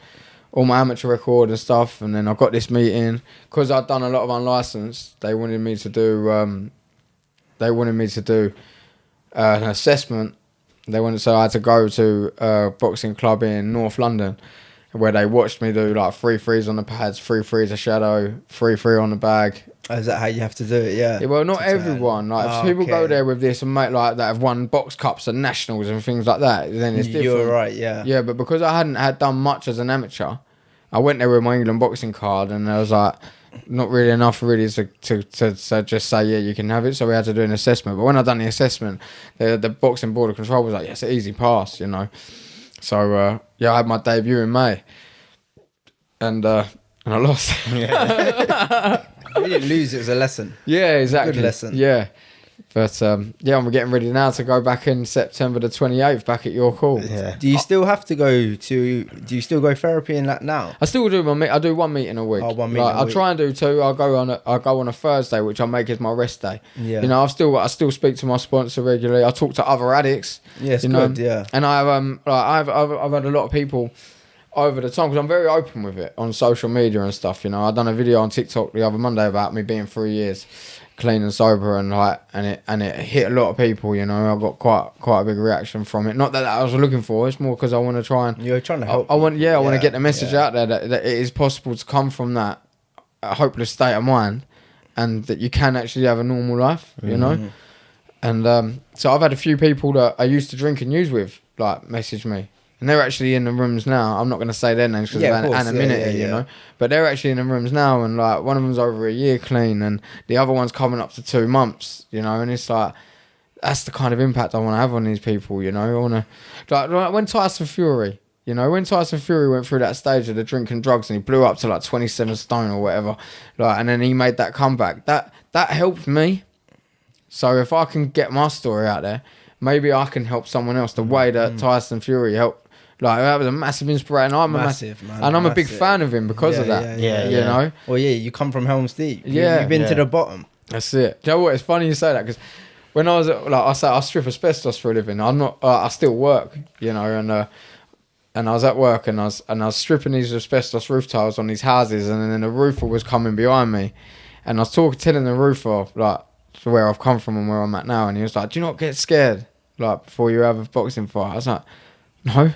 all my amateur record and stuff. And then I got this meeting because I'd done a lot of unlicensed. They wanted me to do, an assessment. So I had to go to a boxing club in North London, where they watched me do like 3 threes on the pads, 3 threes a shadow, 3 on the bag. Oh, is that how you have to do it? Yeah. Well, not everyone. Like, if people go there with this and make like that have won box cups and nationals and things like that, then it's different. You're right, yeah. Yeah, but because I hadn't done much as an amateur, I went there with my England boxing card, and I was like, not really enough really to just say, yeah, you can have it. So we had to do an assessment. But when I done the assessment, the boxing board of control was like, yeah, it's an easy pass, you know. So I had my debut in May, and I lost. Yeah. You didn't lose, it was a lesson. Yeah, exactly. Good lesson. Yeah. But I'm getting ready now to go back in September the 28th back at York Hall. Yeah. Do you still have to go therapy in that now? I still do I do 1 meeting a week. Oh, 1 meeting a week. I'll try and do 2. I'll go on a Thursday, which I make as my rest day. Yeah. You know, I still speak to my sponsor regularly. I talk to other addicts. Yes, you know? good, yeah. And I've had a lot of people over the time, because I'm very open with it on social media and stuff. You know, I done a video on TikTok the other Monday about me being 3 years clean and sober, and like, and it hit a lot of people. You know, I got quite a big reaction from it. Not that I was looking for. It's more because I want to try and You're trying to help. I want to get the message out there that it is possible to come from that hopeless state of mind, and that you can actually have a normal life. You know, and so I've had a few people that I used to drink and use with like message me. And they're actually in the rooms now. I'm not going to say their names because of anonymity, you know. But they're actually in the rooms now, and like one of them's over a year clean, and the other one's coming up to 2 months, you know. And it's like, that's the kind of impact I want to have on these people, you know. I want to, like when Tyson Fury went through that stage of the drinking drugs, and he blew up to like 27 stone or whatever, like, and then he made that comeback. That helped me. So if I can get my story out there, maybe I can help someone else the way that Tyson Fury helped. Like, that was a massive inspiration. I'm a big fan of him because of that. You know. Well, you come from Helm's Deep. Yeah, you've been to the bottom. That's it. Do you know what? It's funny you say that, because when I was I strip asbestos for a living. I'm not. I still work. You know, and I was at work, and I was stripping these asbestos roof tiles on these houses, and then the roofer was coming behind me, and I was telling the roofer like where I've come from and where I'm at now, and he was like, "Do you not get scared like before you have a boxing fight?" I was like, "No."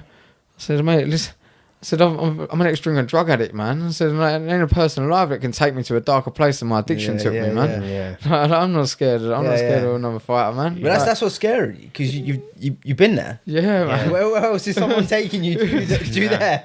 I said, mate, listen. I said, I'm an ex-drinking drug addict, man. I said, there ain't a person alive that can take me to a darker place than my addiction took me, man. I'm not scared. I'm not scared of another fighter, man. But that's what's scary, because you've been there. Yeah, man. Where else is someone taking you to there?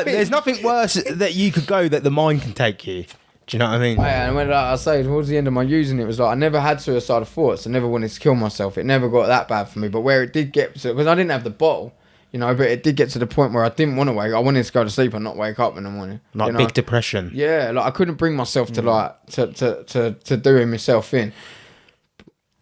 There's nothing worse that you could go that the mind can take you. Do you know what I mean? Yeah, and when I say towards the end of my using, it was like I never had suicidal thoughts. I never wanted to kill myself. It never got that bad for me. But where it did get to, because I didn't have the bottle, you know, but it did get to the point where I didn't want to wake. I wanted to go to sleep and not wake up in the morning. Like, you know? Big depression. Yeah, like I couldn't bring myself to like to doing myself in.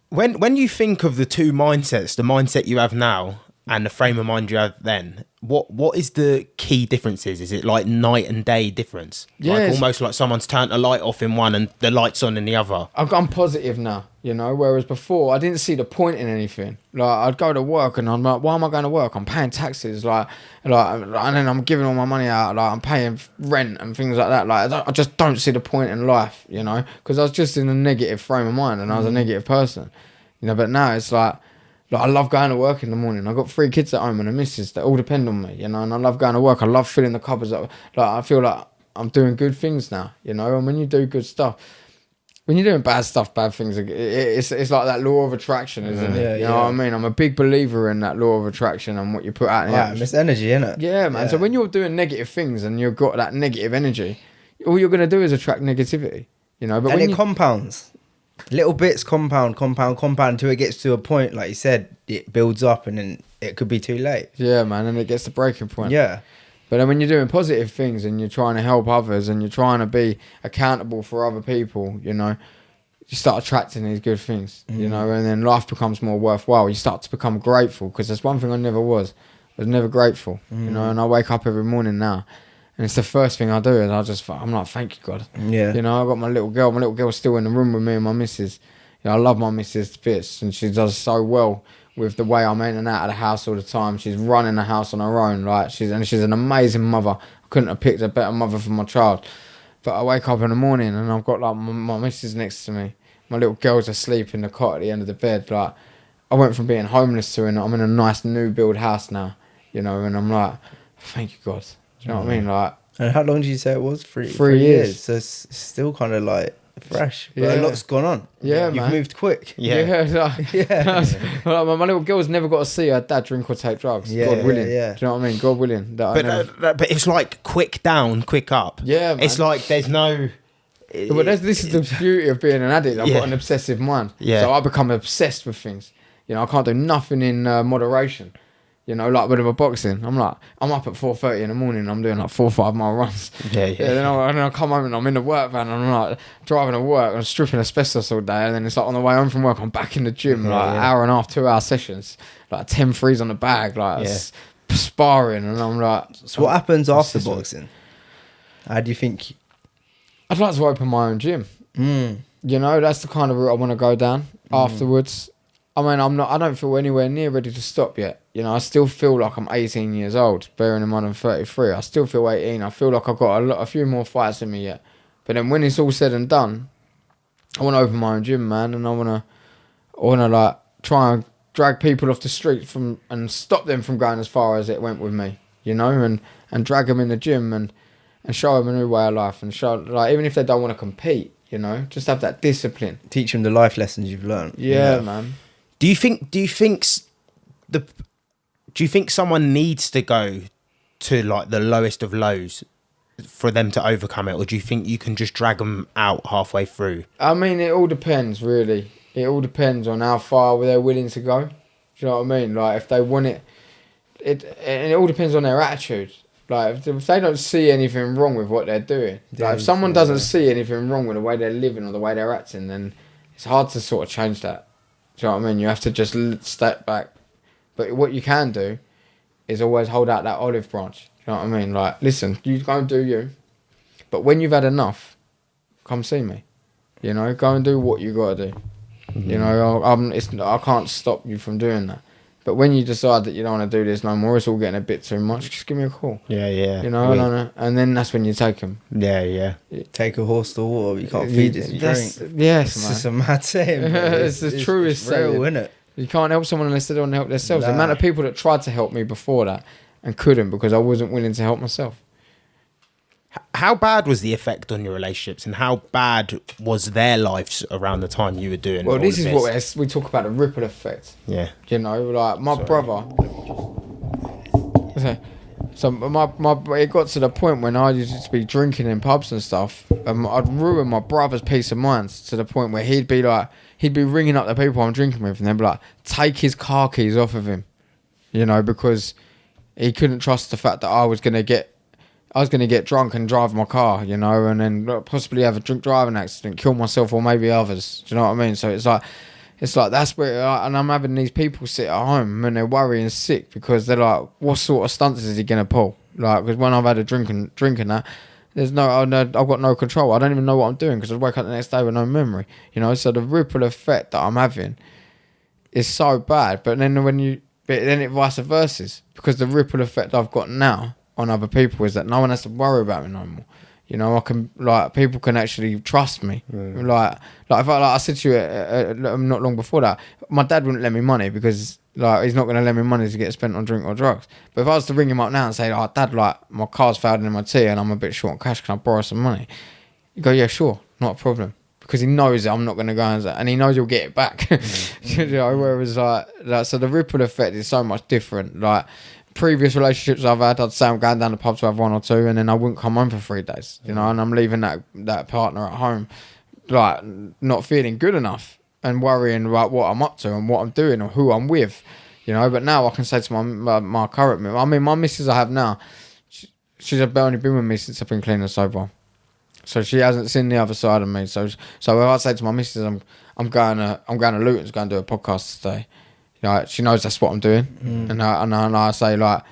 When you think of the two mindsets, the mindset you have now and the frame of mind you had then, what is the key differences? Is it like night and day difference? Yeah, like almost like someone's turned a light off in one and the light's on in the other. I'm positive now, you know, whereas before I didn't see the point in anything. Like, I'd go to work and I'm like, why am I going to work? I'm paying taxes, like, and then I'm giving all my money out, like I'm paying rent and things like that. Like, I just don't see the point in life, you know, because I was just in a negative frame of mind and I was a negative person, you know. But now it's like I love going to work in the morning. I've got 3 kids at home and a missus that all depend on me, you know, and I love going to work. I love filling the cupboards up. Like, I feel like I'm doing good things now, you know, and when you do good stuff, when you're doing bad stuff, bad things, it's like that law of attraction, isn't it? You know what I mean? I'm a big believer in that law of attraction and what you put out in the atmosphere. It's energy, isn't it? Yeah, man. So when you're doing negative things and you've got that negative energy, all you're going to do is attract negativity, you know. But and when it compounds. Little bits compound until it gets to a point, like you said, it builds up and then it could be too late. Yeah, man, and it gets to breaking point. Yeah. But then when you're doing positive things and you're trying to help others and you're trying to be accountable for other people, you know, you start attracting these good things, you know, and then life becomes more worthwhile. You start to become grateful, because that's one thing I never was. I was never grateful, you know, and I wake up every morning now. And it's the first thing I do, is I'm like, thank you, God. Yeah. You know, I got my little girl. My little girl's still in the room with me and my missus. You know, I love my missus to bits, and she does so well with the way I'm in and out of the house all the time. She's running the house on her own, like she's an amazing mother. I couldn't have picked a better mother for my child. But I wake up in the morning and I've got like my missus next to me. My little girl's asleep in the cot at the end of the bed. Like, I went from being homeless to I'm in a nice new build house now, you know, and I'm like, thank you, God. Do you know what I mean? Like, and how long did you say it was? 3 years. So it's still kind of like fresh, but Yeah. a lot's gone on. Yeah, You've man. moved quick. Yeah. Yeah. Like, my little girl's never got to see her dad drink or take drugs. Yeah, God willing. yeah. Do you know what I mean? God willing. But it's like quick down, quick up. Yeah, man. It's like there's no... But this is the beauty of being an addict. I've got an obsessive mind. Yeah. So I become obsessed with things. You know, I can't do nothing in moderation. You know, like with my boxing, I'm up at 4:30 in the morning. I'm doing like 4 or 5 mile runs. Yeah. Then I come home and I'm in the work van. And I'm like driving to work. I'm stripping asbestos all day, and then it's like on the way home from work, I'm back in the gym, hour and a half, 2 hour sessions, like 10 threes on the bag, like sparring, and I'm like. So what happens after boxing? How do you think? I'd like to open my own gym. You know, that's the kind of route I want to go down afterwards. I mean, I don't feel anywhere near ready to stop yet. You know, I still feel like I'm 18 years old, bearing in mind I'm 33. I still feel 18. I feel like I've got a few more fights in me yet. But then when it's all said and done, I want to open my own gym, man, and I want to like try and drag people off the street and stop them from going as far as it went with me, you know, and drag them in the gym and show them a new way of life and show, like, even if they don't want to compete, you know, just have that discipline. Teach them the life lessons you've learned. Yeah, man. Do you think someone needs to go to like the lowest of lows for them to overcome it, or do you think you can just drag them out halfway through? I mean, it all depends, really. It all depends on how far they're willing to go. Do you know what I mean? Like, if they want it, and it all depends on their attitude. Like, if they don't see anything wrong with what they're doing, like, if someone doesn't see anything wrong with the way they're living or the way they're acting, then it's hard to sort of change that. Do you know what I mean? You have to just step back. But what you can do is always hold out that olive branch. Do you know what I mean? Like, listen, you go and do you. But when you've had enough, come see me. You know, go and do what you got to do. Mm-hmm. You know, I can't stop you from doing that. But when you decide that you don't want to do this no more, it's all getting a bit too much, just give me a call. Yeah. You know, and then that's when you take them. Yeah. Take a horse to water, you can't feed it to drink. Yes, It's man. just a mad saying. It's the truest saying. Real, isn't it? You can't help someone unless they don't help themselves. Nah. The amount of people that tried to help me before that and couldn't because I wasn't willing to help myself. How bad was the effect on your relationships, and how bad was their lives around the time you were doing? Well, all this of is what we talk about, the ripple effect. Yeah. You know, like my brother. So it got to the point when I used to be drinking in pubs and stuff. I'd ruin my brother's peace of mind to the point where he'd be ringing up the people I'm drinking with, and they'd be like, take his car keys off of him, you know, because he couldn't trust the fact that I was gonna get drunk and drive my car, you know, and then possibly have a drink driving accident, kill myself or maybe others. Do you know what I mean? So it's like that's where, and I'm having these people sit at home and they're worrying sick because they're like, what sort of stunts is he gonna pull? Like, because when I've had a drink and that, I've got no control. I don't even know what I'm doing because I wake up the next day with no memory, you know. So the ripple effect that I'm having is so bad. But then it vice versa, because the ripple effect I've got now on other people is that no one has to worry about me no more. You know, people can actually trust me. Like if I said to you not long before that, my dad wouldn't lend me money because like he's not going to lend me money to get spent on drink or drugs. But if I was to ring him up now and say, "Oh, Dad, like my car's failed in MOT and I'm a bit short on cash, can I borrow some money?" You go, "Yeah, sure, not a problem," because he knows that I'm not going to go and he knows he'll get it back. You know, whereas like so the ripple effect is so much different. Like, previous relationships I've had, I'd say I'm going down the pub to have one or two, and then I wouldn't come home for 3 days, you know, and I'm leaving that partner at home, like, not feeling good enough and worrying about what I'm up to and what I'm doing or who I'm with, you know. But now I can say to my current, I mean, my missus I have now, she's only been with me since I've been clean and sober, so she hasn't seen the other side of me. So if I say to my missus, I'm going to Luton to go and do a podcast today. Like, she knows that's what I'm doing, and I say, like,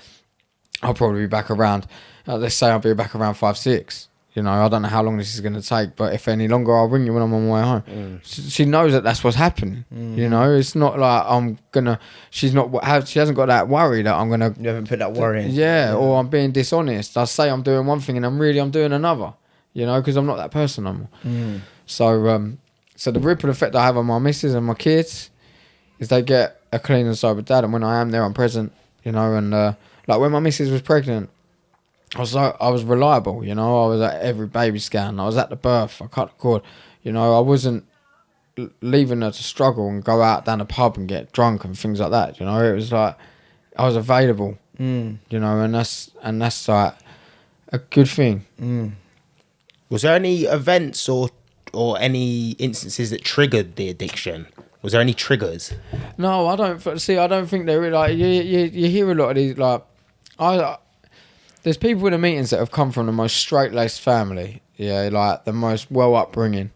I'll probably be back around. Let's say I'll be back around 5-6. You know, I don't know how long this is going to take, but if any longer, I'll ring you when I'm on my way home. She knows that that's what's happening. You know, it's not like she hasn't got that worry that I'm gonna. You haven't put that worry in. Yeah, or I'm being dishonest. I say I'm doing one thing and I'm doing another. You know, because I'm not that person no more. So the ripple effect I have on my missus and my kids is they get a clean and sober dad, and when I am there, I'm present, you know. And like when my missus was pregnant, I was reliable, you know. I was at every baby scan, I was at the birth, I cut the cord, you know. I wasn't leaving her to struggle and go out down the pub and get drunk and things like that, you know. It was like I was available, you know, and that's like a good thing. Was there any events or any instances that triggered the addiction? Was there any triggers? No, I don't think there is. Like, you hear a lot of these, like, there's people in the meetings that have come from the most straight-laced family, yeah, like the most well upbringing,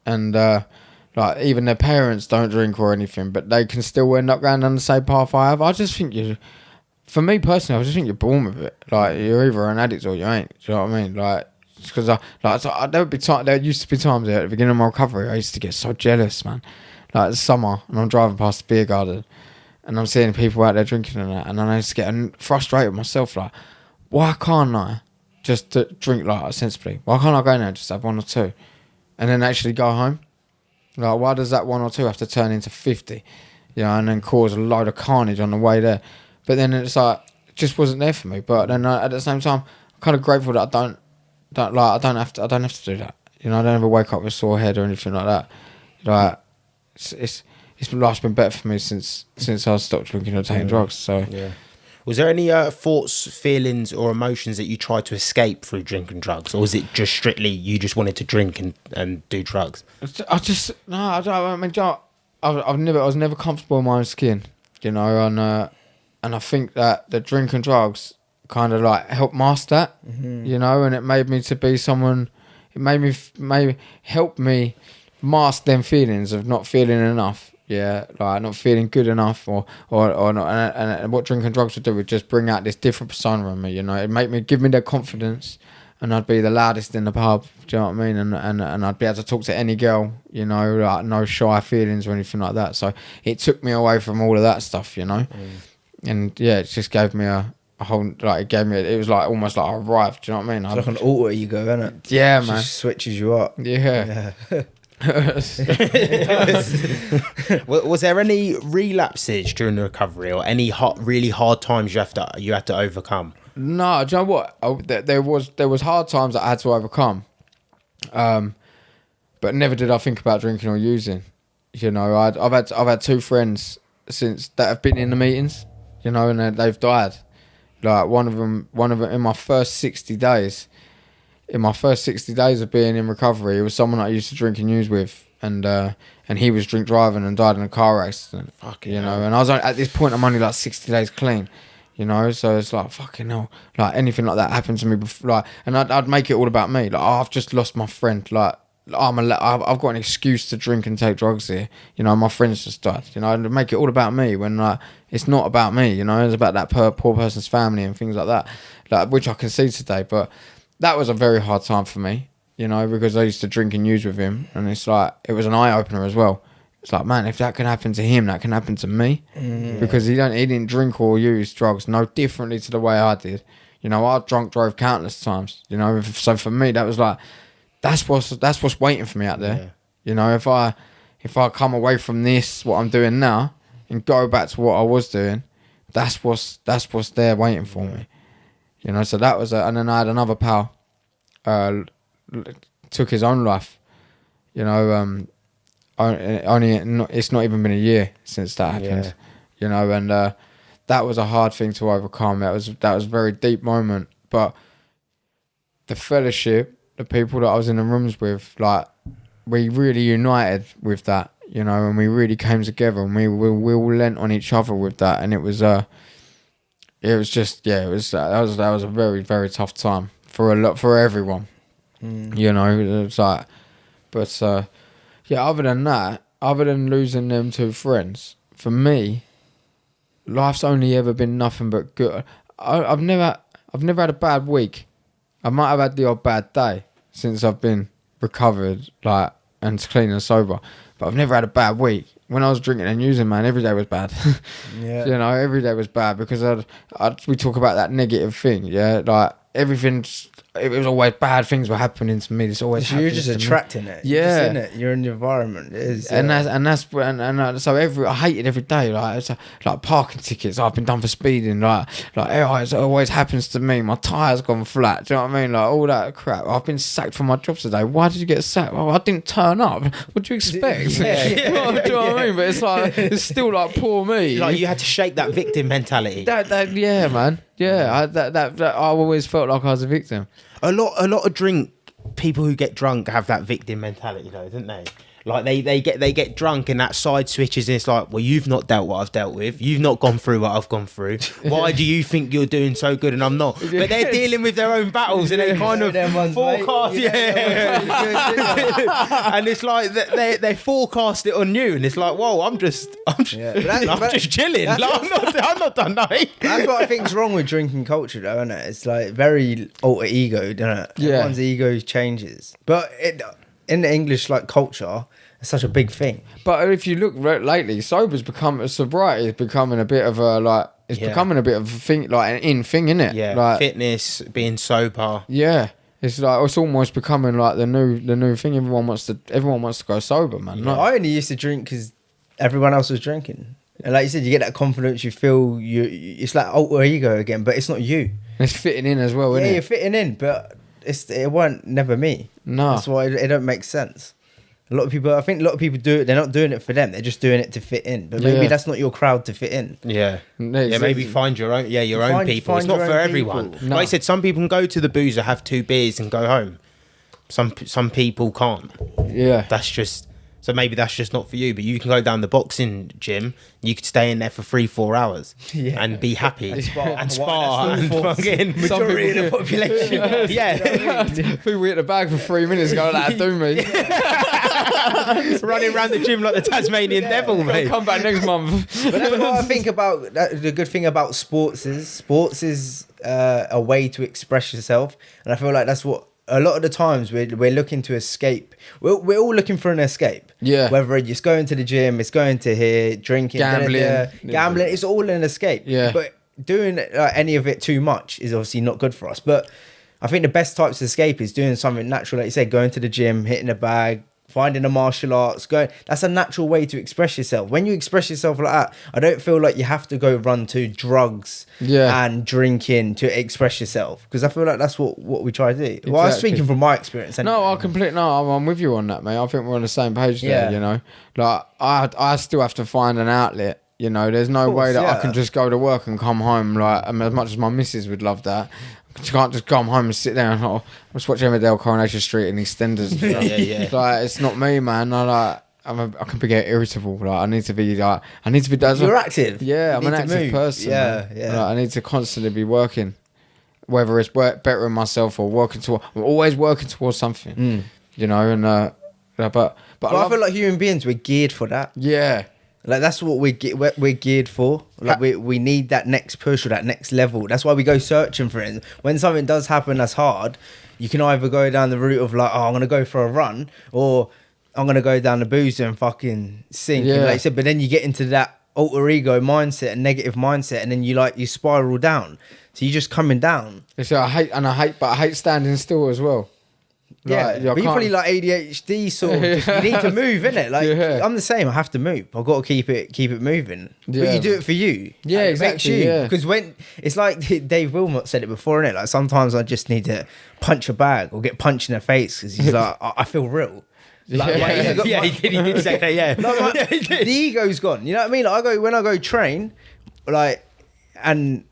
and like even their parents don't drink or anything, but they can still end up going down the same path I have. I just think for me personally, I just think you're born with it. Like, you're either an addict or you ain't. Do you know what I mean? Like, because there used to be times there at the beginning of my recovery, I used to get so jealous, man. like it's summer, and I'm driving past the beer garden, and I'm seeing people out there drinking and that, and I just get frustrated with myself, like, why can't I just drink like sensibly? Why can't I go in there and just have one or two, and then actually go home? Like, why does that one or two have to turn into 50, you know, and then cause a load of carnage on the way there? But then it's like, it just wasn't there for me. But then at the same time, I'm kind of grateful that I don't have to do that. You know, I don't ever wake up with a sore head or anything like that. Like, life's been better for me since I stopped drinking or taking drugs. So yeah. Was there any thoughts, feelings, or emotions that you tried to escape through drinking drugs, or was it just strictly you just wanted to drink and do drugs? I was never comfortable in my own skin, you know, and I think that the drink and drugs kind of like helped mask that, you know, and it made me to be someone. It made help me mask them feelings of not feeling enough. Yeah, like not feeling good enough, or not, and what drink and drugs would do would just bring out this different persona in me. You know, it give me the confidence, and I'd be the loudest in the pub. Do you know what I mean? And I'd be able to talk to any girl. You know, like no shy feelings or anything like that. So it took me away from all of that stuff. You know, and yeah, it just gave me a whole it was like almost like I arrived. Do you know what I mean? It's like an alter ego, isn't it? Yeah, It man. just switches you up. Yeah. Was there any relapses during the recovery, or any really hard times you had to overcome? No, do you know what? There was hard times that I had to overcome, but never did I think about drinking or using. You know, I've had two friends since that have been in the meetings, you know, and they've died. Like one of them in my first 60 days. In my first 60 days of being in recovery, it was someone I used to drink and use with, and he was drink driving and died in a car accident. Fucking you know, hell. And I was at this point, I'm only like 60 days clean, you know, so it's like fucking hell, like anything like that happened to me before, like, and I'd make it all about me, like, oh, I've just lost my friend, like, I've got an excuse to drink and take drugs here, you know, my friend's just died, you know, and make it all about me when like it's not about me, you know, it's about that poor person's family and things like that, like, which I can see today. But that was a very hard time for me, you know, because I used to drink and use with him, and it's like, it was an eye-opener as well. It's like, man, if that can happen to him, that can happen to me. Because he didn't drink or use drugs no differently to the way I did. You know, I drunk drove countless times, you know, so for me, that was like, that's what's waiting for me out there. Yeah. You know, if I come away from this, what I'm doing now, and go back to what I was doing, that's what's there waiting for me. You know, so that was and then I had another pal, took his own life. You know, it's not even been a year since that happened. Yeah. You know, and that was a hard thing to overcome. That was a very deep moment. But the fellowship, the people that I was in the rooms with, like, we really united with that. You know, and we really came together, and we all lent on each other with that, and it was that was a very, very tough time for everyone. You know, it was like, but other than that, other than losing them two friends, for me, life's only ever been nothing but good. I've never had a bad week. I might have had the odd bad day since I've been recovered, like, and clean and sober, but I've never had a bad week. When I was drinking and using, man, every day was bad. Yeah. You know, every day was bad because we talk about that negative thing, yeah? Like, it was always bad things were happening to me. It's always you're just attracting it. Yeah. You're, you're in the environment. It is, so I hated every day. Like, it's like parking tickets. I've been done for speeding. Like it always happens to me. My tyre's gone flat. Do you know what I mean? Like, all that crap. I've been sacked from my job today. Why did you get sacked? Well, I didn't turn up. What do you expect? Do you know what I mean? But it's like, it's still like poor me. Like, you had to shake that victim mentality. Yeah, man. Yeah, I always felt like I was a victim. A lot of people who get drunk have that victim mentality, though, don't they? Like, they get drunk and that side switches, and it's like, well, you've not dealt what I've dealt with. You've not gone through what I've gone through. Why do you think you're doing so good and I'm not? But they're dealing with their own battles, and they kind of forecast. And it's like they forecast it on you, and it's like, whoa, I'm just chilling. I'm not done nothing. That's what I think's wrong with drinking culture, though, isn't it? It's like very alter ego, doesn't it? Yeah. Everyone's ego changes, but in the English, like, culture, it's such a big thing. But if you look lately, sobriety is becoming a bit of a like. It's becoming a bit of a thing, like an in thing, isn't it? Yeah, like, fitness, being sober. Yeah, it's like it's almost becoming like the new thing. Everyone wants to go sober, man. Yeah. I only used to drink because everyone else was drinking, and like you said, you get that confidence. You feel it's like alter ego again, but it's not you. It's fitting in as well, isn't it? Yeah, you're fitting in, but it weren't never me. No, that's why it don't make sense. I think a lot of people do it. They're not doing it for them. They're just doing it to fit in. But maybe that's not your crowd to fit in. Yeah, maybe find your own. Yeah, your own people. It's not for everyone. No. Like I said, some people can go to the boozer, have 2 beers, and go home. Some people can't. Yeah, that's just. So maybe that's just not for you, but you can go down the boxing gym. You could stay in there for 3-4 hours and be happy and spar and fucking majority of the population. Yeah, people hit the bag for 3 minutes. Go, that'll do me. Running around the gym like the Tasmanian devil, mate. Come back next month. But that's what I think about. The good thing about sports is a way to express yourself, and I feel like that's what. A lot of the times we're looking to escape. We're all looking for an escape. Yeah. Whether it's going to the gym, it's going to here, drinking, gambling, it's all an escape. Yeah. But doing any of it too much is obviously not good for us. But I think the best types of escape is doing something natural, like you said, going to the gym, hitting a bag, finding a martial arts, that's a natural way to express yourself. When you express yourself like that, I don't feel like you have to go run to drugs and drinking to express yourself, because I feel like that's what we try to do. Exactly. Well, I was speaking from my experience. Anyway. No, I'm with you on that, mate. I think we're on the same page there, you know. Like, I still have to find an outlet, you know. There's no way that I can just go to work and come home, like, as much as my missus would love that. You can't just come home and sit there and just watch Emmerdale, Coronation Street and EastEnders. You know? yeah. Like, it's not me, man. I can get irritable. Like, I need to be. You're active. Yeah, I'm an active person. Yeah. Like, I need to constantly be working, whether it's bettering myself or working toward. I'm always working towards something. You know, and but I feel like human beings, we're geared for that. Yeah. Like, that's what we're geared for. Like, we need that next push or that next level. That's why we go searching for it. When something does happen that's hard, you can either go down the route of like, I'm going to go for a run, or I'm going to go down the boozer and fucking sink. Yeah. And like I said, but then you get into that alter ego mindset and negative mindset, and then you spiral down. So you're just coming down. So I hate standing still as well. Like, but you're probably like ADHD, so you need to move, innit? Like, I'm the same. I have to move. I've got to keep it moving. Yeah. But you do it for you. Yeah, exactly. Because when it's like Dave Wilmot said it before, innit? Like, sometimes I just need to punch a bag or get punched in the face because he's like, I feel real. Like, he did say that. Yeah, the ego's gone. You know what I mean? Like, when I go train, like, and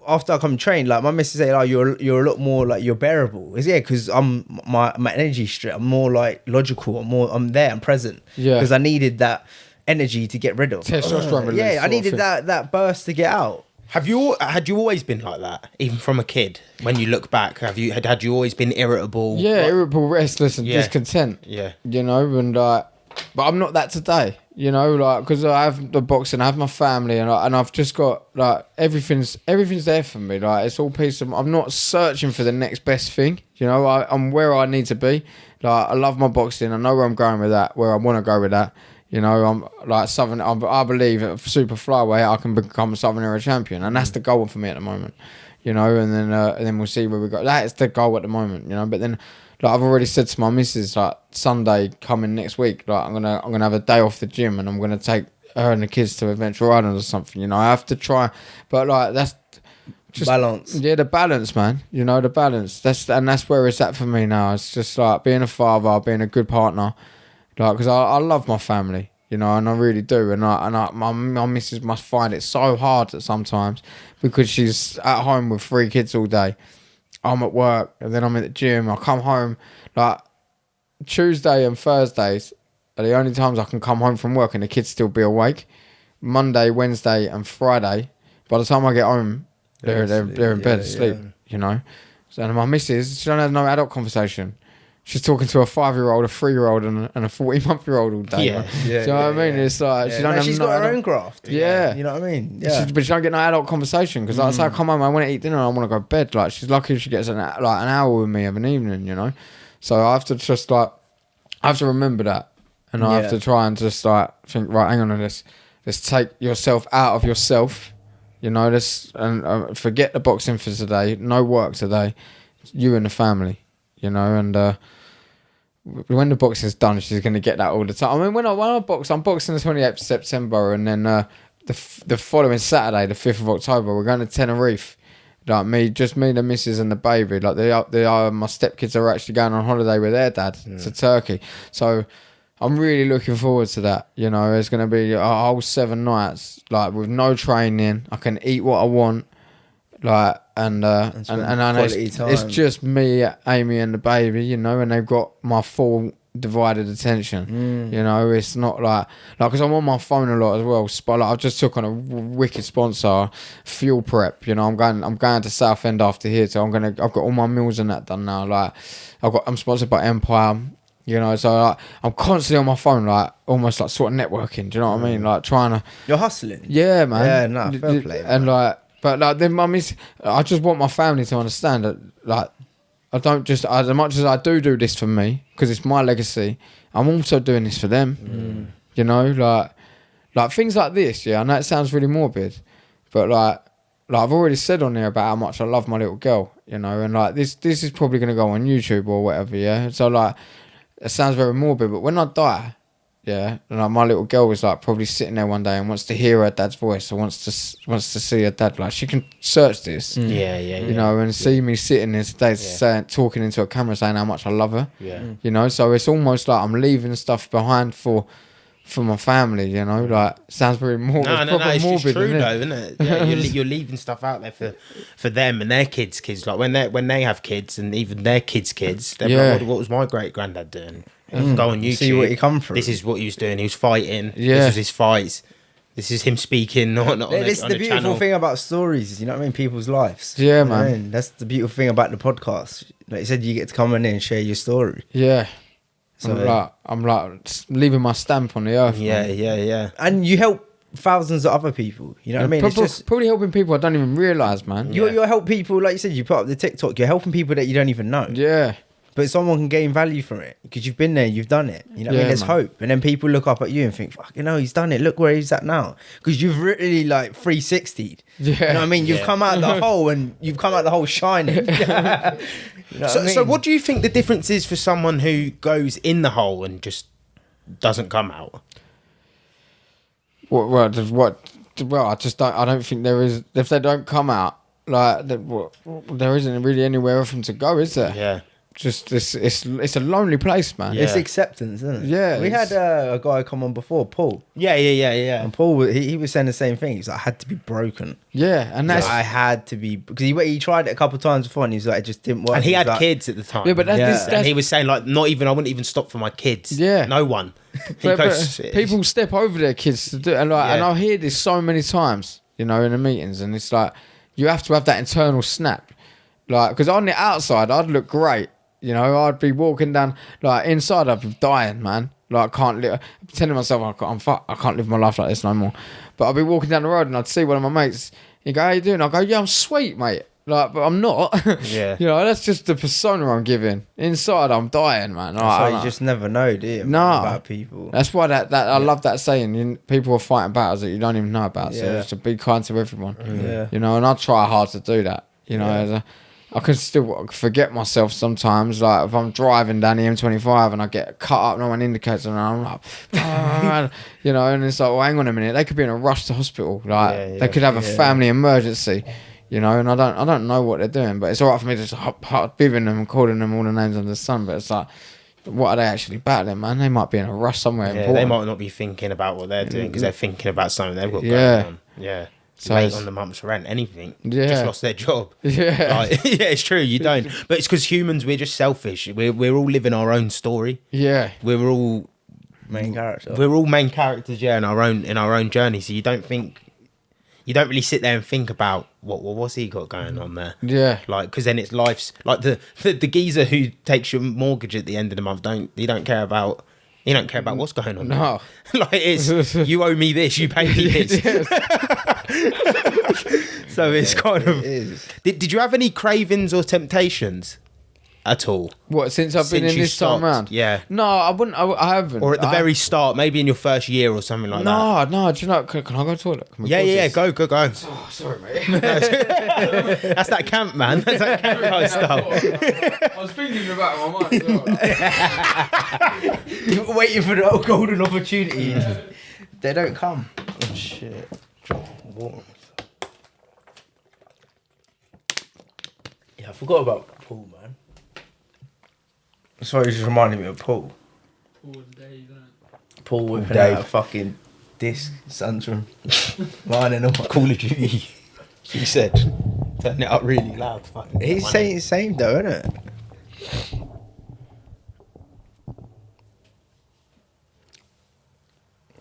after I come train, like, my missus say, you're a lot more like, you're bearable. It's because I'm my energy straight. I'm more like logical. I'm there. I'm present. Yeah. Because I needed that energy to get rid of. Testosterone release. Yeah, I needed that burst to get out. Had you always been like that, even from a kid? When you look back, had you always been irritable? Yeah, irritable, restless, and discontent. Yeah, you know, and but I'm not that today. You know, like, because I have the boxing, I have my family, and I've just got like everything's there for me. Like, it's all peace of. I'm not searching for the next best thing. You know, I'm where I need to be. Like, I love my boxing. I know where I'm going with that. Where I want to go with that. You know, I'm like Southern. I believe at super flyweight I can become a Southern era champion, and that's the goal for me at the moment. You know, and then we'll see where we go. That is the goal at the moment. You know, but then. Like, I've already said to my missus, like, Sunday coming next week, like, I'm gonna have a day off the gym and I'm gonna take her and the kids to Adventure Island or something. You know, I have to try, but like, that's just balance. Yeah, the balance, man. You know, the balance. That's where it's at for me now. It's just like being a father, being a good partner, like, because I love my family. You know, and I really do. And my missus must find it so hard at sometimes because she's at home with 3 kids all day. I'm at work and then I'm at the gym. I come home, like, Tuesday and Thursdays are the only times I can come home from work and the kids still be awake. Monday, Wednesday and Friday, by the time I get home, they're in bed asleep, you know. So my missus, she don't have no adult conversation. She's talking to a 5-year-old, a 3-year-old, and a 40-month-year-old all day. Yeah. Do you know what I mean? It's like she's got her own graft. Yeah, you know what I mean. Yeah, but she don't get no adult conversation because like I say, I come home, I want to eat dinner, and I want to go to bed. Like, she's lucky if she gets an hour with me of an evening, you know. So I have to just I have to remember that, and I have to try and just like think, right, hang on, let's take yourself out of yourself, you know, and forget the boxing for today, no work today, you and the family, you know, and when the boxing's done, she's going to get that all the time. I mean, when I box, I'm boxing the 28th of September, and then the following Saturday, the 5th of October, we're going to Tenerife. Like me, the missus and the baby. Like my stepkids are actually going on holiday with their dad to Turkey. So I'm really looking forward to that. You know, it's going to be a whole 7 nights, like with no training. I can eat what I want, like and it's just me, Amy, and the baby. You know, and they've got my full divided attention. You know, it's not like because I'm on my phone a lot as well. Like, I just took on a wicked sponsor, Fuel Prep. You know, I'm going to Southend after here, so I've got all my meals and that done now. Like I'm sponsored by Empire. You know, so like, I'm constantly on my phone, like almost like sort of networking. Do you know what I mean? Like trying to. You're hustling. Yeah, man. Yeah, no, fair play. And like, but like then I just want my family to understand that like. I don't just, as much as I do this for me, because it's my legacy, I'm also doing this for them. You know, like things like this, yeah, I know it sounds really morbid, but like I've already said on there about how much I love my little girl, you know, and like this is probably going to go on YouTube or whatever, yeah. So like, it sounds very morbid, but when I die, yeah, and like my little girl was like probably sitting there one day and wants to hear her dad's voice or wants to see her dad. Like she can search this, you know, and see me sitting there today, talking into a camera, saying how much I love her. You know, so it's almost like I'm leaving stuff behind for my family. You know, like sounds very morbid. No, it's morbid, just true though, isn't it? Yeah, you're leaving stuff out there for them and their kids. Like when they have kids and even their kids, they're like, what was my great granddad doing? Go on YouTube. See what he come through. This is what he was doing. He was fighting. Yeah. This was his fights. This is him speaking on This is the beautiful thing about stories, you know what I mean? People's lives. Yeah, you know man. what I mean? That's the beautiful thing about the podcast. Like you said, you get to come in and share your story. Yeah. So I'm like leaving my stamp on the earth. Yeah. And you help thousands of other people. You know what I mean? It's just Probably helping people I don't even realise, man. you're help people, like you said, you put up the TikTok, you're helping people that you don't even know. Yeah. But someone can gain value from it because you've been there, you've done it. You know what I mean? There's hope. And then people look up at you and think, fucking hell, he's done it. Look where he's at now. Because you've really like 360'd. Yeah. You know what I mean? You've come out the hole and you've come out the hole shining. You know So what do you think the difference is for someone who goes in the hole and just doesn't come out? Well, I just don't. I don't think there is. If they don't come out, like there isn't really anywhere for them to go, is there? Yeah. Just it's a lonely place, man. Yeah. It's acceptance, isn't it? Yeah, We had a guy come on before, Paul. Yeah. And Paul, he was saying the same thing. He's like, I had to be broken. Yeah, and that's I had to be, because he tried it a couple of times before and he was like, it just didn't work. And he had like, kids at the time. Yeah, but and he was saying like, I wouldn't even stop for my kids. Yeah. No one. but people step over their kids to do it, and and I hear this so many times, you know, in the meetings, and it's like you have to have that internal snap, like because on the outside I'd look great. You know, I'd be walking down, like, inside I'd be dying, man. Like, I can't live, telling myself, I can't live my life like this no more. But I'd be walking down the road and I'd see one of my mates. He'd go, how you doing? I'd go, yeah, I'm sweet, mate. Like, but I'm not. Yeah. You know, that's just the persona I'm giving. Inside, I'm dying, man. So you just never know, do you? No. About people. That's why I love that saying. People are fighting battles that you don't even know about. So Yeah. just to be kind to everyone. Yeah. You know, and I try hard to do that. You know, I can still forget myself sometimes. Like if I'm driving down the M25 and I get cut up, no one indicates, and I'm like, you know, and it's like, well, hang on a minute, they could be in a rush to hospital. Like they could have a family emergency, you know, and I don't know what they're doing, but it's all right for me to just bibbing them and calling them all the names under the sun. But it's like, what are they actually battling, man? They might be in a rush somewhere. Yeah, important. they might not be thinking about what they're doing because they're thinking about something they've got Yeah. going on. Yeah. So Late on the month's rent, anything. Yeah. Just lost their job. Yeah. Like, yeah, it's true. You don't. But it's because humans, we're just selfish. We're all living our own story. Yeah. We're all Main character. We're all main characters, yeah, in our own journey. So you don't really sit there and think about what's he got going on there. Yeah. Like, because then it's life's like the geezer who takes your mortgage at the end of the month. You don't care about what's going on. No. Like it's you owe me this, you pay me this. So it's kind of. It is. Did you have any cravings or temptations? at all? What, since I've been Since in you this time stopped, round? yeah. No, I wouldn't. I haven't. Or at the very start, maybe in your first year or something like that? No. Do you know? Can I go to the toilet? Can we pause Yeah. this? Go. Oh, sorry, mate. That's that camp, man. That's that camp guy style. I was thinking about it in my mind as well. You're waiting for the golden opportunity. They don't come. Oh shit. Yeah, I forgot about Paul, man. Sorry, it just reminded me of Paul. All day, isn't it? Paul whipping Dave. out a fucking disc, Sandrum. Lining up. Call of Duty. He said, turn it up really loud. Fucking He's saying the same though, isn't it?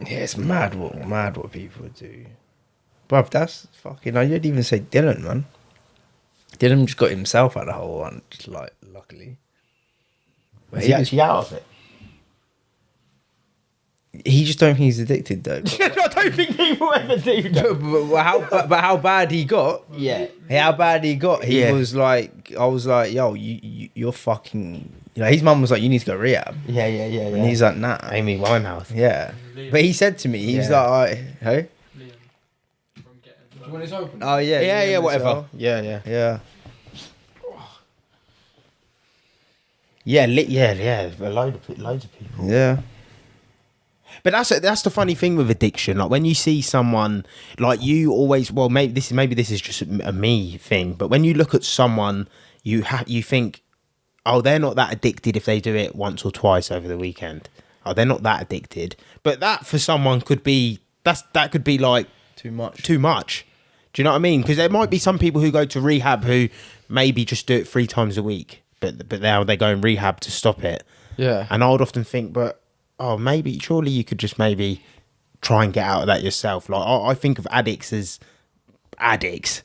Yeah, it's mad what people do. Bruv, that's fucking... I didn't even say Dylan, man. Dylan just got himself out of the whole one, just like, luckily. But Is he actually out of it? he just don't think he's addicted, though. I don't think people ever do that. but how bad he got... Yeah. How bad he got, he Yeah. was like... I was like, yo, you're fucking... You know, his mum was like, you need to go rehab. Yeah. And he's like, nah. Amy Winehouse. Yeah. Liam. But he said to me, he's Yeah. like, hey? Liam from getting. When it's open. Oh, yeah. Yeah, as whatever. well. Yeah. Yeah. Yeah. Loads of people. Yeah. But that's the funny thing with addiction. Like when you see someone, like you always, well, maybe this is just a me thing. But when you look at someone, you think, oh, they're not that addicted if they do it once or twice over the weekend. Oh, they're not that addicted. But that for someone could be that could be like Too much. too much. Do you know what I mean? Because there might be some people who go to rehab who maybe just do it 3 times a week, but now they go in rehab to stop it. Yeah. And I would often think, but maybe surely you could just maybe try and get out of that yourself. Like I think of addicts as addicts,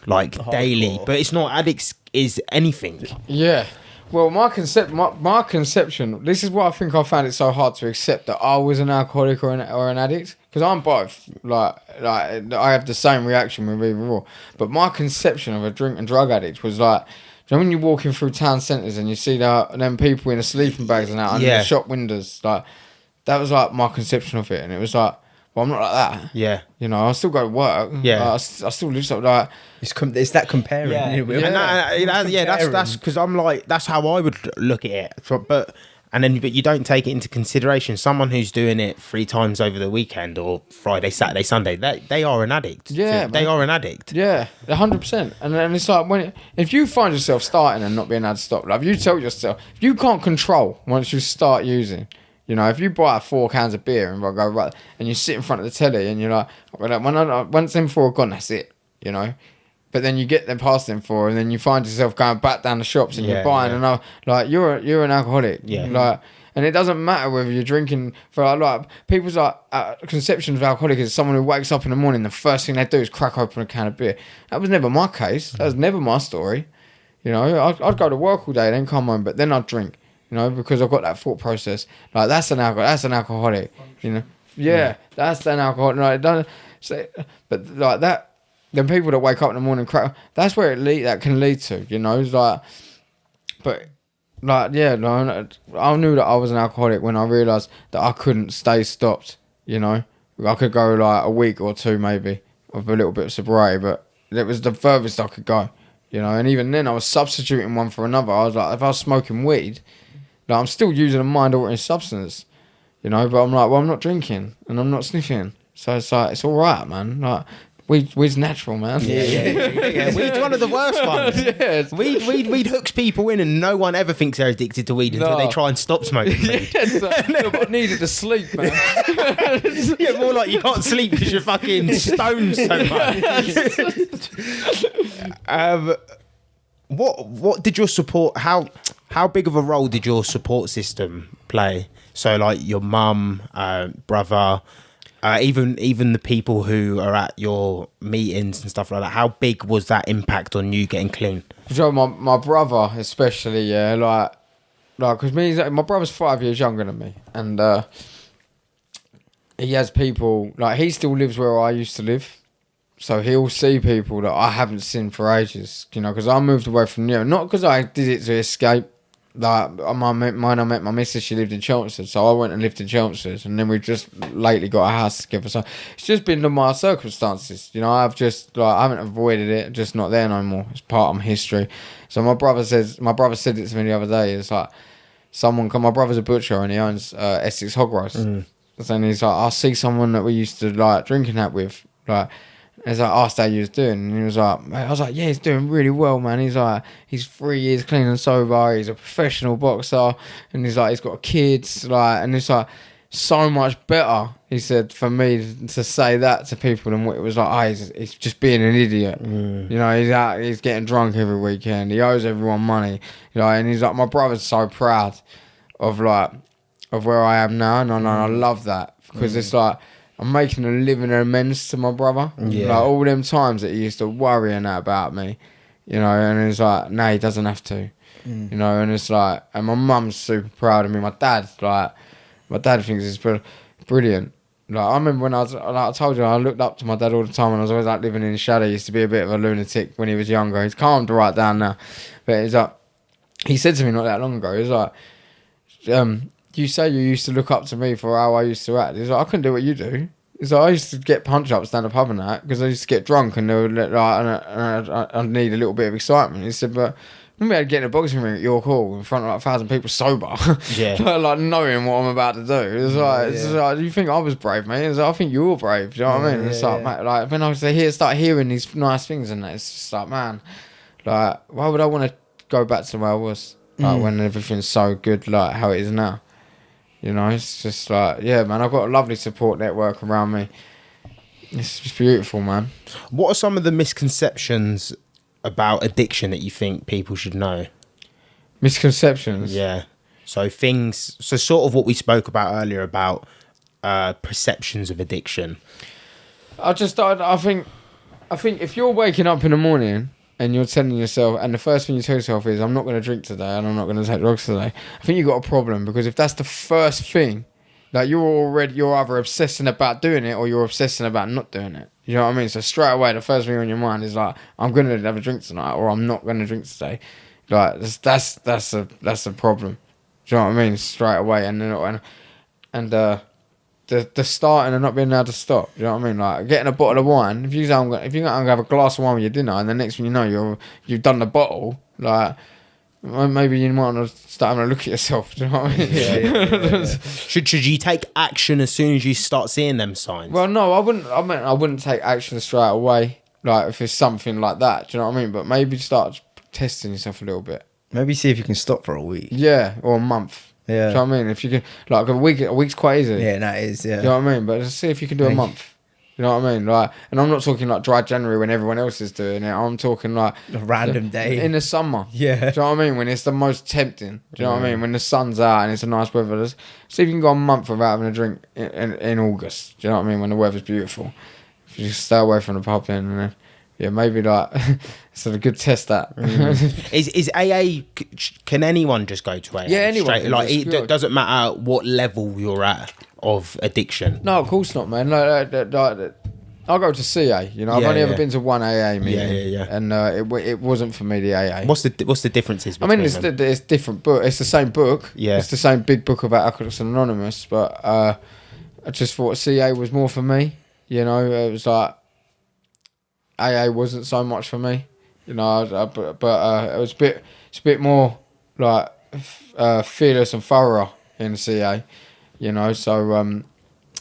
like daily, but it's not. Addicts is anything. Yeah. Well, my conception. This is why I think I found it so hard to accept that I was an alcoholic or an addict, because I'm both. Like I have the same reaction with either or. But my conception of a drink and drug addict was like, do you know when you're walking through town centres and you see them people in the sleeping bags and out under the shop windows, like that was like my conception of it, and it was like, well, I'm not like that. Yeah. You know, I still go to work. Yeah. I still live something like. It's that comparing. Yeah, isn't it? and that's because I'm like, that's how I would look at it. But you don't take it into consideration. Someone who's doing it 3 times over the weekend or Friday, Saturday, Sunday, they are an addict. Yeah, they man. are an addict. Yeah, 100%. And then it's like if you find yourself starting and not being able to stop, like you tell yourself, if you can't control once you start using. You know, if you buy 4 cans of beer and go right, and you sit in front of the telly and you're like, once them 4 are gone, that's it. You know, but then you get them past them 4, and then you find yourself going back down the shops and you're buying another. Like you're an alcoholic. Yeah. Like, and it doesn't matter whether you're drinking for like people's like conception of alcoholic is someone who wakes up in the morning, the first thing they do is crack open a can of beer. That was never my case. That was never my story. You know, I'd go to work all day, then come home, but then I'd drink. You know, because I've got that thought process. Like that's an alcoholic. You know, that's an alcoholic. No, it doesn't. So, but like that, the people that wake up in the morning crack. That's where that can lead to. You know, it's like, but like I knew that I was an alcoholic when I realised that I couldn't stay stopped. You know, I could go like a week or 2 maybe with a little bit of sobriety, but it was the furthest I could go. You know, and even then I was substituting one for another. I was like, if I was smoking weed. Like, I'm still using a mind-altering substance, you know, but I'm like, well, I'm not drinking and I'm not sniffing. So it's like, it's all right, man. Like, weed's natural, man. Yeah. Weed's one of the worst ones. Yes. Weed hooks people in and no one ever thinks they're addicted to weed until they try and stop smoking weed. Yes, I needed to sleep, man. Yeah, more like you can't sleep because you're fucking stoned so much. What did your support, how big of a role did your support system play? So like your mum, brother, even the people who are at your meetings and stuff like that, how big was that impact on you getting clean? So my brother especially, yeah, like because my brother's 5 years younger than me, and he has people, like he still lives where I used to live. So he'll see people that I haven't seen for ages, you know, because I moved away from New York. Not because I did it to escape, like I met my missus, she lived in Chelmsford, so I went and lived in Chelmsford, and then we just lately got a house together. So it's just been my circumstances, you know. I've just I haven't avoided it, just not there no more. It's part of my history. So my brother said it to me the other day. It's like my brother's a butcher and he owns Essex Hog Roast. And he's like, I see someone that we used to like drinking that with, like. He's like, asked how you was doing, and he was like, I was like, yeah, he's doing really well, man. He's like, he's 3 years clean and sober. He's a professional boxer, and he's like, he's got kids, like, and it's like so much better. He said for me to say that to people than what it was like. He's just being an idiot. You know, he's getting drunk every weekend. He owes everyone money, you know, and he's like, my brother's so proud of where I am now, and I love that because it's like. I'm making a living amends to my brother. Yeah. Like all them times that he used to worry and that about me, you know, and it's like, no, he doesn't have to. You know, and it's like, and my mum's super proud of me. My dad thinks it's brilliant. Like I remember when I told you, I looked up to my dad all the time, and I was always like living in the shadow. He used to be a bit of a lunatic when he was younger. He's calmed right down now. But it's like, he said to me not that long ago, he's like, you say you used to look up to me for how I used to act. He's like, I couldn't do what you do. He's like, I used to get punch up, stand up pub and that, because I used to get drunk and they would like, I need a little bit of excitement. He said, but remember I'd get in a boxing ring at York Hall in front of like 1,000 people sober. Yeah. Like knowing what I'm about to do. It's like, you think I was brave, mate? It's like, I think you were brave. Do you know what I mean? It's like, mate, like when I start hearing these nice things and that, it's just like, man, like, why would I want to go back to where I was? Like when everything's so good, like how it is now. You know, it's just like, yeah, man, I've got a lovely support network around me. It's just beautiful, man. What are some of the misconceptions about addiction that you think people should know? Misconceptions? Yeah. So sort of what we spoke about earlier about perceptions of addiction. I think if you're waking up in the morning and you're telling yourself, and the first thing you tell yourself is, I'm not going to drink today and I'm not going to take drugs today, I think you've got a problem, because if that's the first thing, like you're either obsessing about doing it or you're obsessing about not doing it. You know what I mean? So straight away, the first thing on your mind is like, I'm going to have a drink tonight or I'm not going to drink today. Like that's a problem. Do you know what I mean? Straight away, and the starting and not being able to stop. Do you know what I mean? Like getting a bottle of wine. If you're going to have a glass of wine with your dinner, and the next thing you know, you've done the bottle. Like maybe you might not start having a look at yourself. Do you know what I mean? Yeah. Should you take action as soon as you start seeing them signs? Well, no, I wouldn't. I wouldn't take action straight away. Like if it's something like that. Do you know what I mean? But maybe start testing yourself a little bit. Maybe see if you can stop for a week. Yeah, or a month. Yeah. Do you know what I mean? If you can, like a week's quite easy. Yeah, that is, yeah. Do you know what I mean? But just see if you can do a month. You know what I mean? Like, and I'm not talking like dry January when everyone else is doing it. I'm talking like A random day. in the summer. Yeah. Do you know what I mean? When it's the most tempting. Do you know what I mean? When the sun's out and it's a nice weather. Just see if you can go a month without having a drink in August. Do you know what I mean? When the weather's beautiful. If you just stay away from the pub then, and then yeah, maybe like it's a good test that. Is AA? Can anyone just go to AA? Yeah, anyone. Straight, like it doesn't matter what level you're at of addiction. No, of course not, man. I'll go to CA. You know, I've only ever been to one AA meeting. Yeah. And it wasn't for me the AA. What's the differences? I mean, Between them? it's different book. It's the same book. Yeah. It's the same big book about Alcoholics Anonymous, but I just thought CA was more for me. You know, it was like AA wasn't so much for me. You know, but it was it's a bit more like fearless and thorough in CA. You know, so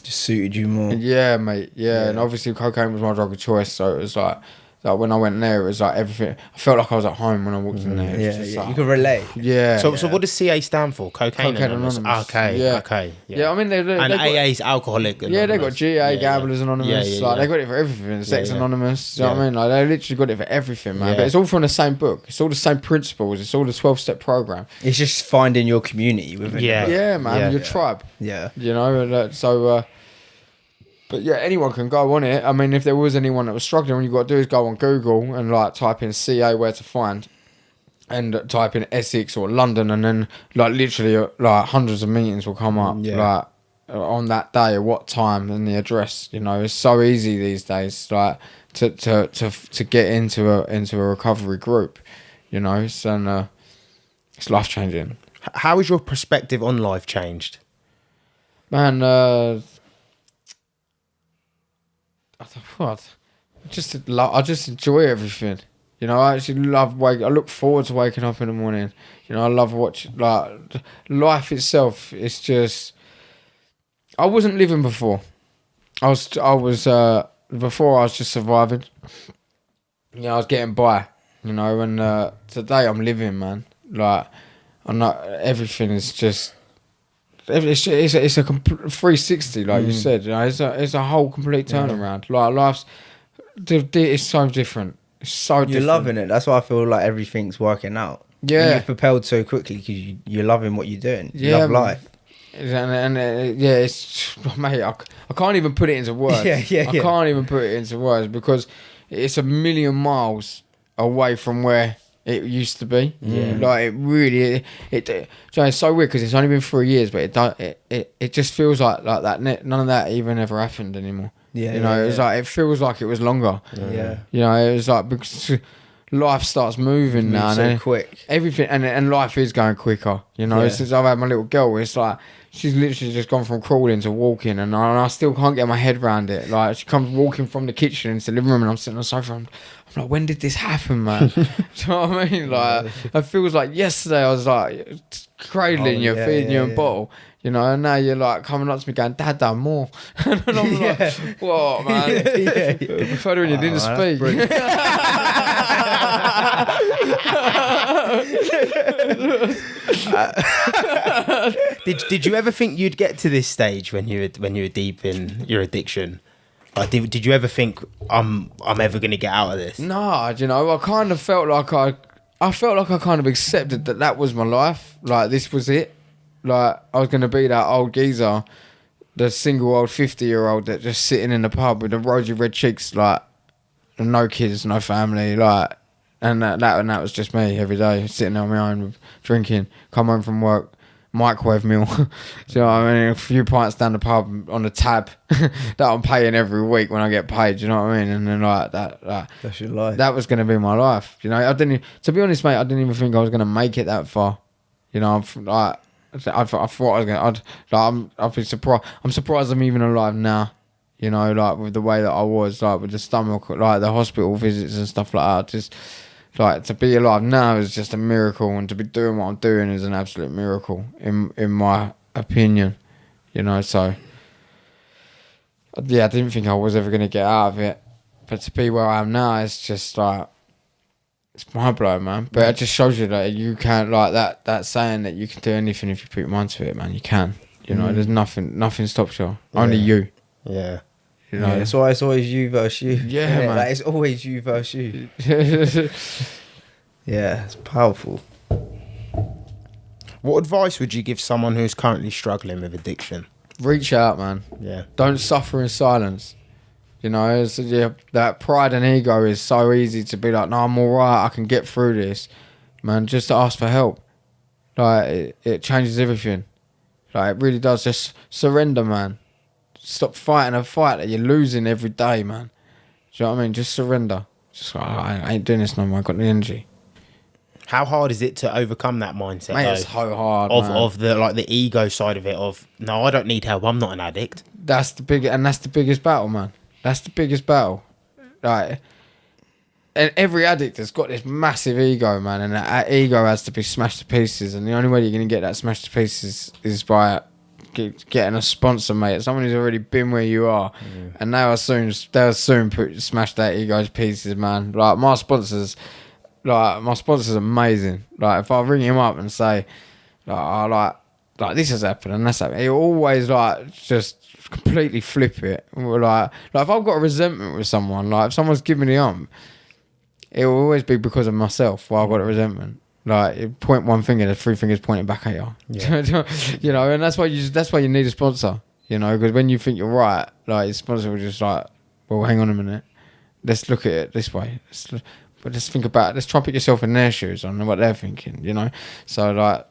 Just suited you more. yeah, mate. Yeah, and obviously cocaine was my drug of choice, so it was like when I went there, it was like everything. I felt like I was at home when I walked in there. It was just like, You can relate. yeah. So what does CA stand for? Cocaine Anonymous. Anonymous. Okay. Yeah. Okay. Yeah, I mean, and AA's Alcoholic Anonymous. Yeah, they got GA, Gamblers Anonymous. Yeah. Like they got it for everything. Sex Yeah. Anonymous. Do you know what I mean? Like they literally got it for everything, man. Yeah. But it's all from the same book. It's all the same principles. It's all the 12-step program. It's just finding your community within Yeah. the book. Yeah, man. Yeah. Your tribe. Yeah. You know, and, so. But yeah, anyone can go on it. I mean, if there was anyone that was struggling, what you got to do is go on Google and like type in CA where to find, and type in Essex or London, and then like literally like hundreds of meetings will come up like on that day at what time and the address. You know, it's so easy these days, like to get into a recovery group. You know, it's life changing. How has your perspective on life changed? Man, I just enjoy everything. You know, I actually love I look forward to waking up in the morning. You know, I love watching, like, life itself. It's just, I wasn't living before. Before I was just surviving. You know, I was getting by. You know, and today I'm living, man. Like, I'm not. Everything is just. It's a complete 360, like you said. You know, it's a whole complete turnaround. Like, life's, it's so different. It's so different. You're loving it. That's why I feel like everything's working out. Yeah. And you've propelled so quickly because you're loving what you're doing. You love life. And yeah, it's, mate, I can't even put it into words. I can't even put it into words because it's a million miles away from where it used to be. Yeah. Like, it really, it's so weird because it's only been 3 years, but it just feels like that. None of that even ever happened anymore. Yeah. You know, it's like, it feels like it was longer. Yeah. You know, it was like, because life starts moving now. So quick. Everything, and life is going quicker. You know, since I've had my little girl, it's like, she's literally just gone from crawling to walking, and I still can't get my head around it. Like, she comes walking from the kitchen into the living room, and I'm sitting on the sofa. I'm like, when did this happen, man? Do you know what I mean? Like, it feels like yesterday I was like cradling you, feeding you a bottle, you know, and now you're like coming up to me going, Dad, done more. And I'm like, what, man? I prefer when you didn't speak. Did you ever think you'd get to this stage when you were deep in your addiction? Like, did you ever think I'm ever going to get out of this? Nah, you know, I kind of felt like I kind of accepted that was my life. Like, this was it. Like, I was going to be that old geezer, the single old 50-year-old that just sitting in the pub with the rosy red cheeks, like, no kids, no family, like, and that was just me every day, sitting there on my own, drinking, come home from work, microwave meal. Do you know what I mean? A few pints down the pub on the tab that I'm paying every week when I get paid. Do you know what I mean? And then like that. That's your life. That was going to be my life. You know, to be honest, mate, I didn't even think I was going to make it that far. You know, I thought I was going to, I'd be surprised. I'm surprised I'm even alive now. You know, like, with the way that I was, like, with the stomach, like the hospital visits and stuff like that. Just, like, to be alive now is just a miracle, and to be doing what I'm doing is an absolute miracle, in my opinion. You know, so, yeah, I didn't think I was ever going to get out of it. But to be where I am now, it's just, like, it's mind blowing, man. But it just shows you that you can't, like, that saying that you can do anything if you put your mind to it, man. You can. You know, there's nothing stops you. Only you. Yeah. You know, that's why it's always you versus you. Yeah, man. Like, it's always you versus you. Yeah, it's powerful. What advice would you give someone who's currently struggling with addiction? Reach out, man. Yeah. Don't suffer in silence. You know, that pride and ego is so easy to be like, no, I'm all right, I can get through this. Man, just ask for help. Like, it changes everything. Like, it really does. Just surrender, man. Stop fighting a fight that you're losing every day, man. Do you know what I mean? Just surrender. Just like, I ain't doing this no more. I got the energy. How hard is it to overcome that mindset? Mate, though, it's so hard, of the, like, the ego side of it. Of, no, I don't need help. I'm not an addict. That's the biggest battle, man. That's the biggest battle. Like, and every addict has got this massive ego, man, and that ego has to be smashed to pieces. And the only way you're going to get that smashed to pieces is by getting a sponsor, mate. Someone who's already been where you are, and they'll soon smash that ego to pieces, man. Like, my sponsor's amazing. Like, if I ring him up and say, like this has happened and that's happened, he'll always, like, just completely flip it. Like if I've got a resentment with someone, like, if someone's giving me it will always be because of myself why I've got a resentment. Like, you point one finger, there's three fingers pointing back at you. Yeah. You know, and that's why you need a sponsor. You know, because when you think you're right, like, your sponsor will just like, well, hang on a minute, let's look at it this way. But let's think about it. Let's try and put yourself in their shoes on what they're thinking. You know, so, like,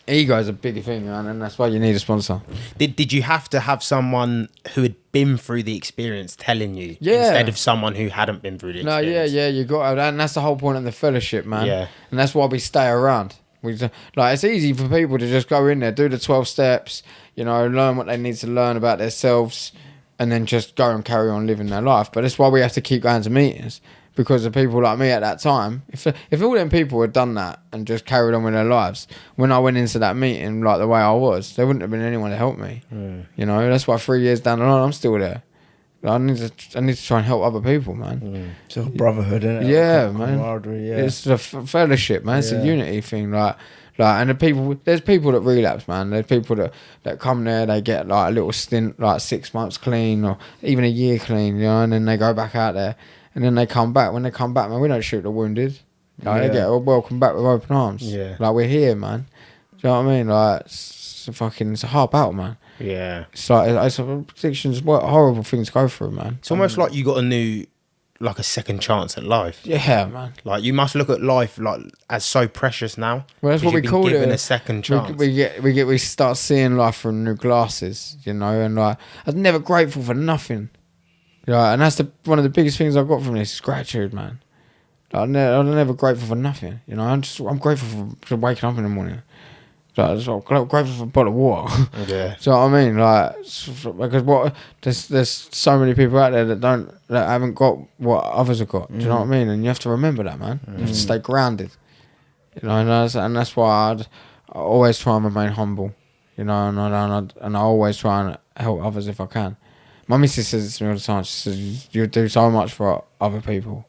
ego is a big thing, man, and that's why you need a sponsor. Did you have to have someone who had been through the experience telling you, instead of someone who hadn't been through the experience? No, yeah, you got to, and that's the whole point of the fellowship, man. Yeah, and that's why we stay around. Like, it's easy for people to just go in there, do the 12 steps, you know, learn what they need to learn about themselves, and then just go and carry on living their life. But that's why we have to keep going to meetings, because of people like me at that time. If all them people had done that and just carried on with their lives, when I went into that meeting like the way I was, there wouldn't have been anyone to help me. You know, that's why 3 years down the line, I'm still there. I need to try and help other people, man. It's a brotherhood, isn't it? Yeah, man. Yeah. It's a fellowship, man. It's a unity thing, like, and there's people that relapse, man. There's people that come there, they get like a little stint, like 6 months clean, or even a year clean, you know, and then they go back out there, and then they come back. When they come back, man, we don't shoot the wounded. Like, they get welcome back with open arms. Yeah. Like, we're here, man. Do you know what I mean? Like, it's a hard battle, man. Yeah. It's like, addiction's what a horrible thing to go through, man. It's almost like you got a second chance at life. Yeah, man. Like, you must look at life like as so precious now. Well, that's what we call it. Given a second chance. We start seeing life from new glasses, you know. And like, I was never grateful for nothing. Yeah, and that's one of the biggest things I got from this is gratitude, man. Like, I'm never grateful for nothing, you know. I'm grateful for waking up in the morning. Like, I'm grateful for a bottle of water. Yeah. So I mean, like, because there's so many people out there that haven't got what others have got. Do you know what I mean? And you have to remember that, man. You have to stay grounded. You know, and that's why I always try and remain humble. You know, and I always try and help others if I can. My missus says it to me all the time. She says, you do so much for other people,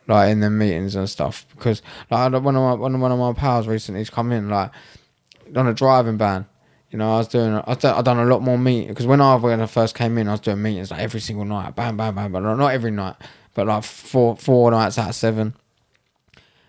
like in the meetings and stuff. Because like one of my pals recently has come in, like, on a driving ban. You know, I've done a lot more meetings. Because when I first came in, I was doing meetings like every single night. Bam, bam, bam. But not every night. But like four nights out of 7.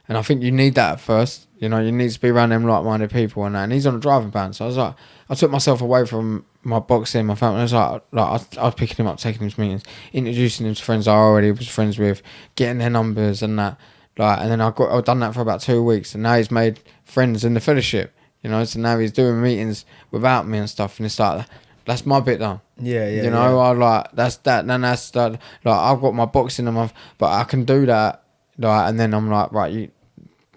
And I think you need that at first. You know, you need to be around them like-minded people and that. And he's on a driving ban. So I was like, I took myself away from my boxing, my family. I was like I was picking him up, taking him to meetings, introducing him to friends I already was friends with, getting their numbers and that. Like, and then I've done that for about 2 weeks. And now he's made friends in the fellowship. You know, so now he's doing meetings without me and stuff. And it's like, that's my bit done. Yeah. You know, I like, that's that. And then that's that. Like, I've got my boxing and but I can do that. Like, and then I'm like, right,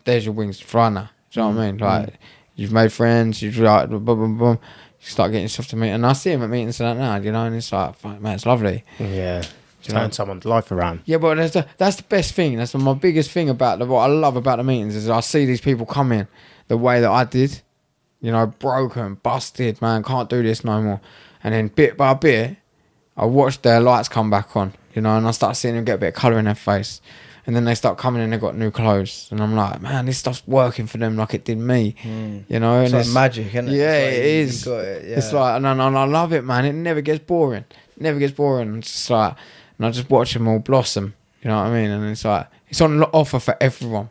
there's your wings, fly now. Do you know what I mean? Like, you've made friends, you've like, boom, boom, boom. You start getting yourself to meet. And I see him at meetings and that now, you know, and it's like, fuck, man, it's lovely. Yeah. Turn someone's life around. Yeah, but that's the best thing. That's my biggest thing about what I love about the meetings is I see these people come in the way that I did. You know, broken, busted, man, can't do this no more. And then bit by bit, I watch their lights come back on, you know, and I start seeing them get a bit of colour in their face. And then they start coming in, they've got new clothes. And I'm like, man, this stuff's working for them like it did me, you know. It's and like magic, isn't it? Yeah, it's like it is. Got it, yeah. It's like, and I love it, man. It never gets boring. It's just like, and I just watch them all blossom, you know what I mean? And it's like, it's on offer for everyone.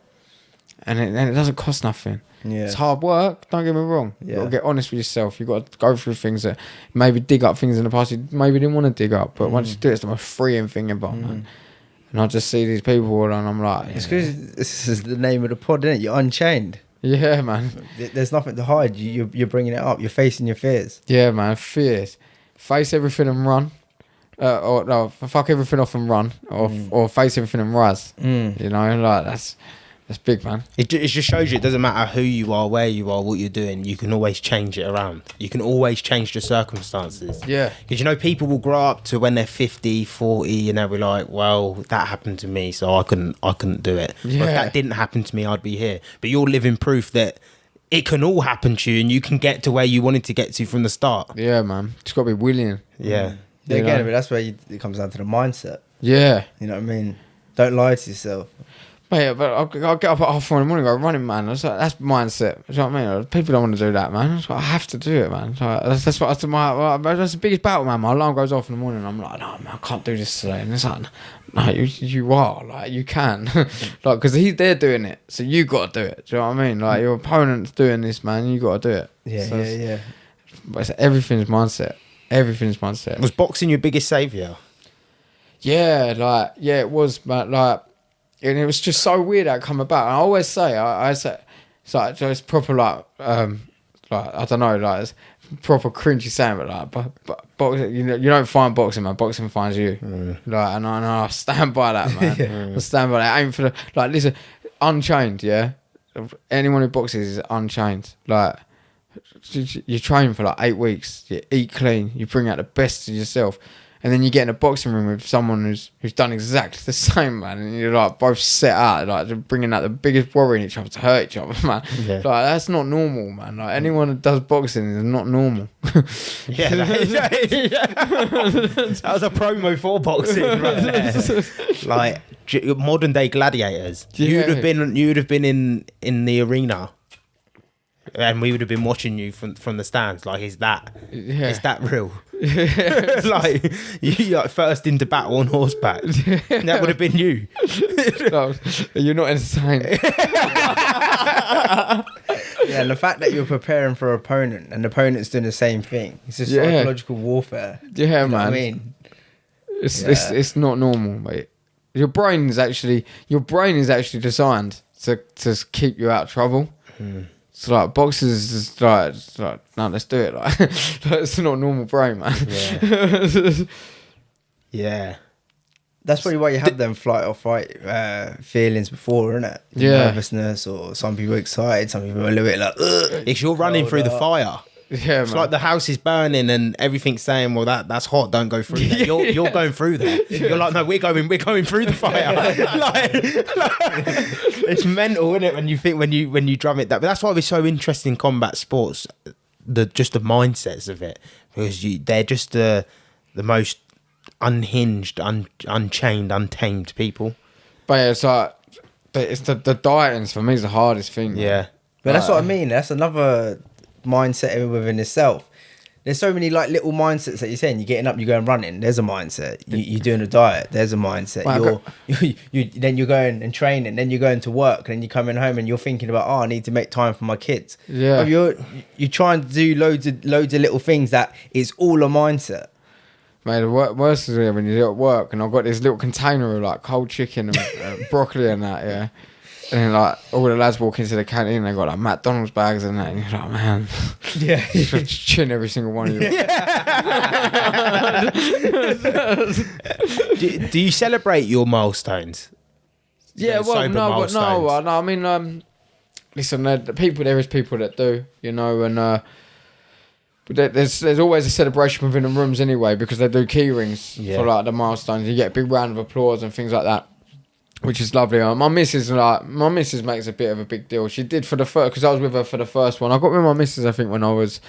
And it doesn't cost nothing. Yeah. It's hard work, don't get me wrong. Yeah. You've got to get honest with yourself. You've got to go through things that maybe dig up things in the past you maybe didn't want to dig up. But once you do it, it's the most freeing thing ever, man. And I just see these people and I'm like... It's because this is the name of the pod, isn't it? You're Unchained. Yeah, man. There's nothing to hide. You're bringing it up. You're facing your fears. Yeah, man. Fears. Face everything and run. Or no, fuck everything off and run. Or face everything and rise. You know, like that's big, man. It just shows you it doesn't matter who you are, where you are, what you're doing. You can always change it around. You can always change the circumstances. Yeah. Because, you know, people will grow up to when they're 50, 40, and they'll be like, well, that happened to me, so I couldn't do it. Yeah. Or if that didn't happen to me, I'd be here. But you're living proof that it can all happen to you and you can get to where you wanted to get to from the start. Yeah, man. Just got to be willing. Yeah. Yeah, You again, know? but that's where it comes down to the mindset. Yeah. You know what I mean? Don't lie to yourself. Mate, but I'll get up at 4:30 in the morning and go running, man. That's mindset. Do you know what I mean? People don't want to do that, man. That's what I have to do it, man. That's that's the biggest battle, man. My alarm goes off in the morning and I'm like, no, man, I can't do this today. And it's like, no, you are. Like, you can. Like, because they're doing it. So you got to do it. Do you know what I mean? Like, your opponent's doing this, man. You got to do it. Yeah, So yeah. But it's everything's mindset. Everything's mindset. Was boxing your biggest saviour? Yeah, it was, but like, and it was just so weird how it come about. And I always say, I say, it's proper like I don't know, like it's proper cringy saying, but like, but boxing, you don't find boxing, man. Boxing finds you. Like, and I stand by that, man. I stand by that. Aim for listen, Unchained, yeah. anyone who boxes is Unchained. Like, you train for like 8 weeks, you eat clean, you bring out the best of yourself, and then you get in a boxing room with someone who's done exactly the same, man, and you're like both set out, like they're bringing out the biggest worry in each other to hurt each other, man. Yeah. Like, that's not normal, man. Like, anyone that does boxing is not normal. Yeah, that was a promo for boxing right there. Like modern day gladiators. Yeah. You would have been in the arena, and we would have been watching you from the stands. Like, is that real? Like, you like first into battle on horseback. That would have been you. No, you're not insane. Yeah, and the fact that you're preparing for an opponent and the opponent's doing the same thing. It's just psychological warfare. Yeah, You know man. what I mean? It's not normal, mate. Your brain is actually designed to keep you out of trouble. So like boxers is like no, let's do it. Like, it's not a normal brain, man. Yeah. Yeah. That's probably why you have them flight or fight feelings before, isn't it? Yeah. Nervousness, or some people excited, some people are a little bit like, ugh. It's you're running through the fire. Yeah, It's man. like the house is burning and everything's saying, "Well, that's hot. Don't go through there." You're going through there. You're like, "No, we're going through the fire." like, it's mental, isn't it? When you think when you drum it that. But that's why it's so interesting in combat sports. The mindsets of it, because they're just the most unhinged, unchained, untamed people. But yeah, it's like it's the dieting's for me is the hardest thing. Man. Yeah. But that's what I mean. That's another mindset within itself. There's so many like little mindsets that you're saying. You're getting up, you're going running. There's a mindset. You're doing a diet. There's a mindset. Well, Then you're going and training. Then you're going to work. And then you're coming home and you're thinking about, I need to make time for my kids. Yeah. You're trying to do loads of little things that it's all a mindset. Mate, the worst is when you're at work and I've got this little container of like cold chicken and broccoli and that, yeah. And then like all the lads walk into the canteen and they got like McDonald's bags and that, and you're like, man, Yeah. you should chin every single one of you. Do you celebrate your milestones? Yeah, Those well, sober no, milestones? I mean, listen, there is people that do, you know, and but there's always a celebration within the rooms anyway because they do key rings for like the milestones. You get a big round of applause and things like that, which is lovely. My missus makes a bit of a big deal. She did for the first, because I was with her for the first one. I got with my missus, I think, when I was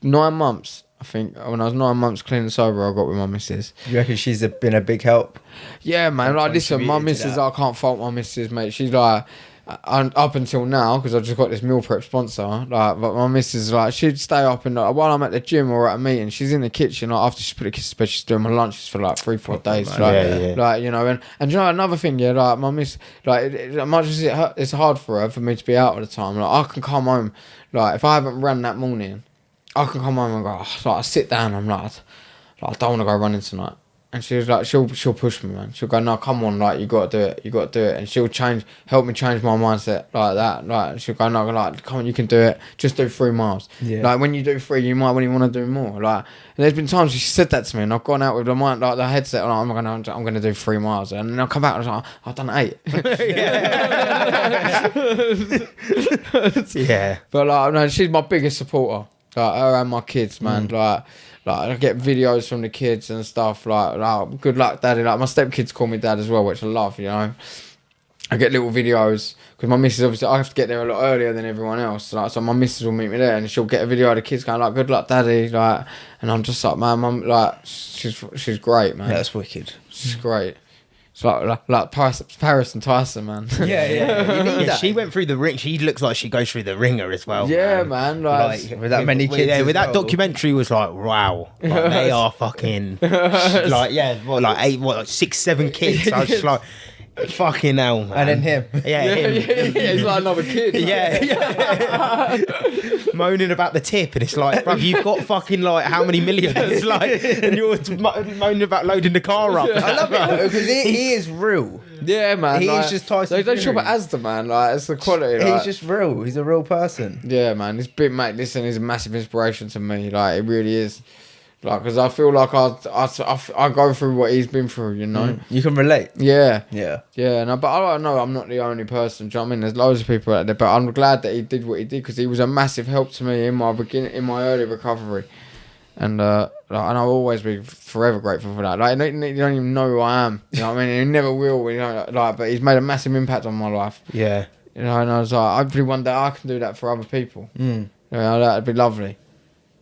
9 months. I think when I was 9 months clean and sober, I got with my missus. You reckon she's been a big help? Yeah, man. Like, listen, my Contributed to missus, that. I can't fault my missus, mate. She's like, up until now, because I've just got this meal prep sponsor, like, but my missus, like, she'd stay up and like, while I'm at the gym or at a meeting, she's in the kitchen, like, after she put the kids to bed, she's doing my lunches for like 3-4 days, man. like, Yeah. like, you know, and you know, another thing, yeah, like, my miss, like, as much as it's hard for her, for me to be out all the time, like, I can come home, like, if I haven't run that morning, I can come home and go, like, I sit down, I'm like, I don't want to go running tonight. And she was like, she'll push me, man. She'll go, no, come on, like, you got to do it. And she'll help me change my mindset like that. Like, she'll go, no, like, come on, you can do it. Just do 3 miles. Yeah. Like, when you do 3, you might really want to do more. Like, and there's been times she said that to me, and I've gone out with the mind, like, the headset, like, I'm gonna do 3 miles. And then I'll come back and I was like, I've done 8. Yeah. But, like, no, she's my biggest supporter. Like, her and my kids, man. Like, I get videos from the kids and stuff. Like, good luck, daddy. Like, my stepkids call me dad as well, which I love, you know. I get little videos because my missus, obviously, I have to get there a lot earlier than everyone else. Like, so my missus will meet me there, and she'll get a video of the kids going like, "Good luck, daddy." Like, and I'm just like, man, mum, like, she's great, man. That's wicked. She's great. It's like Paris and Tyson, man. Yeah. You need Yeah, that. she went through the ring. She looks like she goes through the ringer as well. Yeah, man. Like, With that many kids. Yeah, with as that well. documentary was like, wow, like, they are fucking like, yeah, what, like 8, what, like 6, 7 kids. I was just like, fucking hell, man. And then him. Yeah, him. he's like another kid. Man. Yeah. Moaning about the tip, and it's like, bruv, you've got fucking like how many millions, like, and you're moaning about loading the car up. I love it because he is real. Yeah, man. He's like, just Tyson They shop Fury. at Asda, man. Like, it's the quality. Like, He's just real. He's a real person. yeah, man. This big mate, listen, he's a massive inspiration to me. Like, it really is. Like, because I feel like I go through what he's been through, you know. You can relate. Yeah. Yeah. Yeah, no, but I know I'm not the only person. Do you know what I mean? There's loads of people out there, but I'm glad that he did what he did because he was a massive help to me in my early recovery, and I'll always be forever grateful for that. Like, you don't even know who I am. You know what I mean? He never will. You know, like, but he's made a massive impact on my life. Yeah. You know, and I was like, hopefully one day I can do that for other people. You know, that'd be lovely.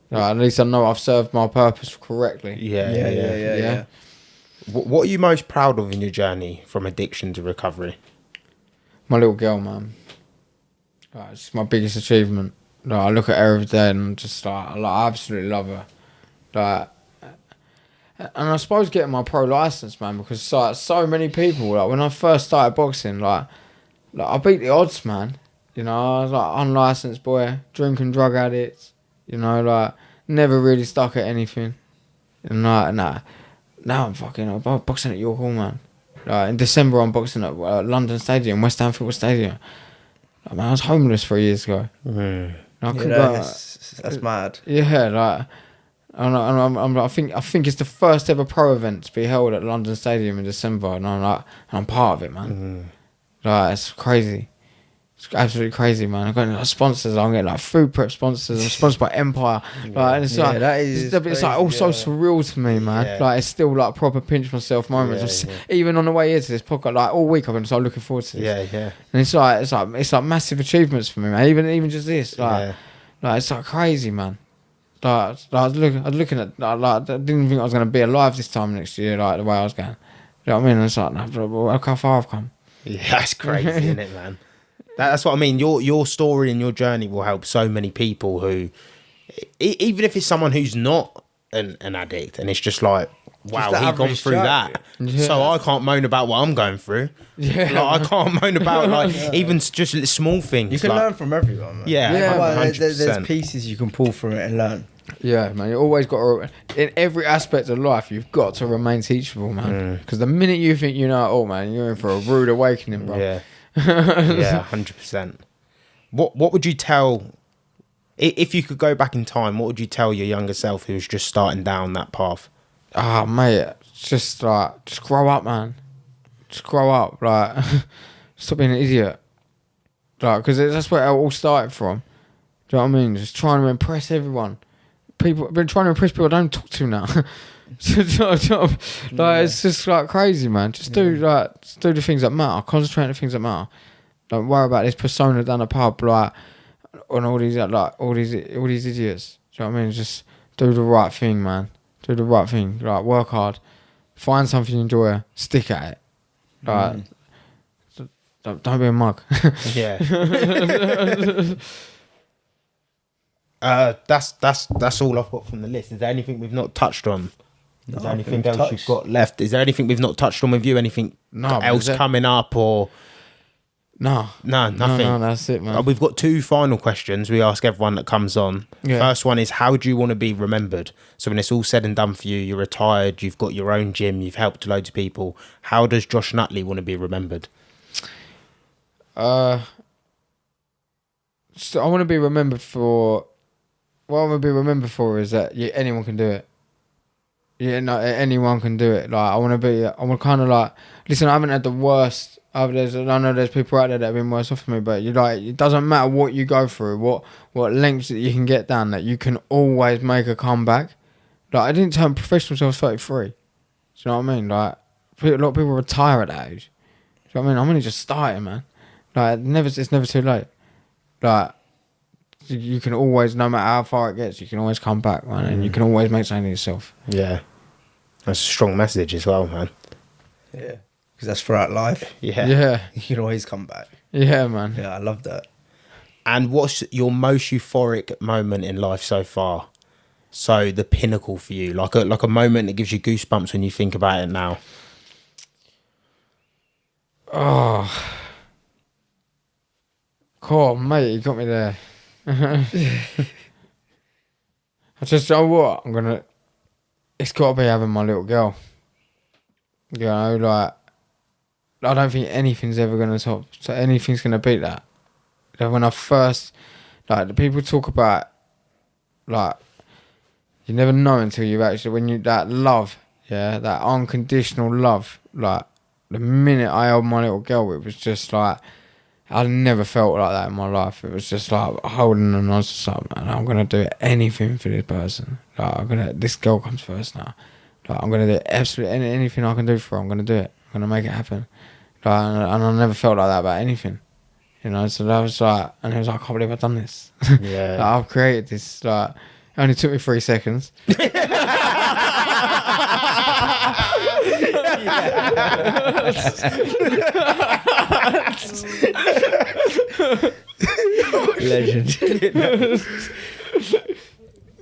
Like, at least I know I've served my purpose correctly. Yeah. What are you most proud of in your journey from addiction to recovery? My little girl, man. Like, it's my biggest achievement. Like, I look at her every day and I'm just like, I absolutely love her. Like, and I suppose getting my pro license, man, because like so many people, like when I first started boxing, like I beat the odds, man. You know, I was like unlicensed boy, drinking drug addict. You know, like never really stuck at anything. And like, now I'm fucking boxing at York Hall, man. Like in December, I'm boxing at London Stadium, West Ham Football Stadium. Like, man, I was homeless 3 years ago. I couldn't go. That's mad. Yeah, like. I think it's the first ever pro event to be held at London Stadium in December, and I'm part of it, man. Like, it's crazy. It's absolutely crazy, man. I've got like, sponsors. I'm getting like food prep sponsors. I'm sponsored by Empire. Like, and it's like that is it's like all so surreal to me, man. Yeah. Like, it's still like proper pinch myself moments. Even on the way here to this podcast, like all week I've been so looking forward to this. Yeah. And it's like massive achievements for me, man. Even just this, like it's like crazy, man. Like I was looking at like I didn't think I was gonna be alive this time next year, like the way I was going. You know what I mean? And it's like, look how far I've come. Yeah, that's crazy, isn't it, man? That's what I mean. Your story and your journey will help so many people who, even if it's someone who's not an addict, and it's just like, wow, the he's gone average through Joe. that. Yeah. So I can't moan about what I'm going through. Yeah, like, I can't moan about like even just small things. You can like, learn from everyone, man. Yeah, Well, 100%. there's pieces you can pull from it and learn. Yeah, man. You always got to, in every aspect of life, you've got to remain teachable, man. Because the minute you think you know it all, man, you're in for a rude awakening, bro. Yeah, 100%. What would you tell if you could go back in time? What would you tell your younger self who was just starting down that path? Ah, mate, just grow up, man. Just grow up, like, stop being an idiot. Like, because that's where it all started from. Do you know what I mean? Just trying to impress everyone. People, been trying to impress people I don't talk to now. It's just like crazy, man. Just do the things that matter. Concentrate on the things that matter. Don't worry about this persona down the pub, like, on all these idiots. Do you know what I mean? Just do the right thing, man. Do the right thing. Like, work hard. Find something you enjoy. Stick at it. Like, don't be a mug. Yeah. That's all I've got from the list. Is there anything we've not touched on? Is there anything else you've got left? Is there anything we've not touched on with you? Anything else coming up or? No, nothing. No, that's it, man. We've got 2 final questions we ask everyone that comes on. Yeah. First one is, how do you want to be remembered? So when it's all said and done for you, you're retired, you've got your own gym, you've helped loads of people. How does Josh Nutley want to be remembered? So I want to be remembered for. What I want to be remembered for is that anyone can do it. Yeah, no, anyone can do it. Like, I want to kind of like, listen, I haven't had the worst. I know there's people out there that have been worse off than me, but you like, it doesn't matter what you go through, what lengths that you can get down, that you can always make a comeback. Like, I didn't turn professional until I was 33. Do you know what I mean? Like, a lot of people retire at that age. Do you know what I mean? I'm only just starting, man. Like, it's never too late. Like, you can always, no matter how far it gets, you can always come back, man, and you can always make something of yourself. Yeah. That's a strong message as well, man. Yeah. Because that's throughout life. Yeah. You can always come back. Yeah, man. Yeah, I love that. And what's your most euphoric moment in life so far? So the pinnacle for you, like a moment that gives you goosebumps when you think about it now. Oh. Cool, mate, you got me there. I just, you know what? It's got to be having my little girl. You know, like, I don't think anything's ever going to top, so anything's going to beat that. Like, when I first, like, the people talk about, like, You never know until you actually, when you, that love, yeah, that unconditional love, like, the minute I held my little girl, it was just like, I never felt like that in my life. It was just like holding her and I was just like, man, I'm going to do anything for this person. Like, this girl comes first now. Like, I'm going to do absolutely anything I can do for her, I'm going to do it. I'm going to make it happen. Like, and I never felt like that about anything. You know, so that was like, and it was like, I can't believe I've done this. Yeah. Like, I've created this, like, it only took me 3 seconds. Legend.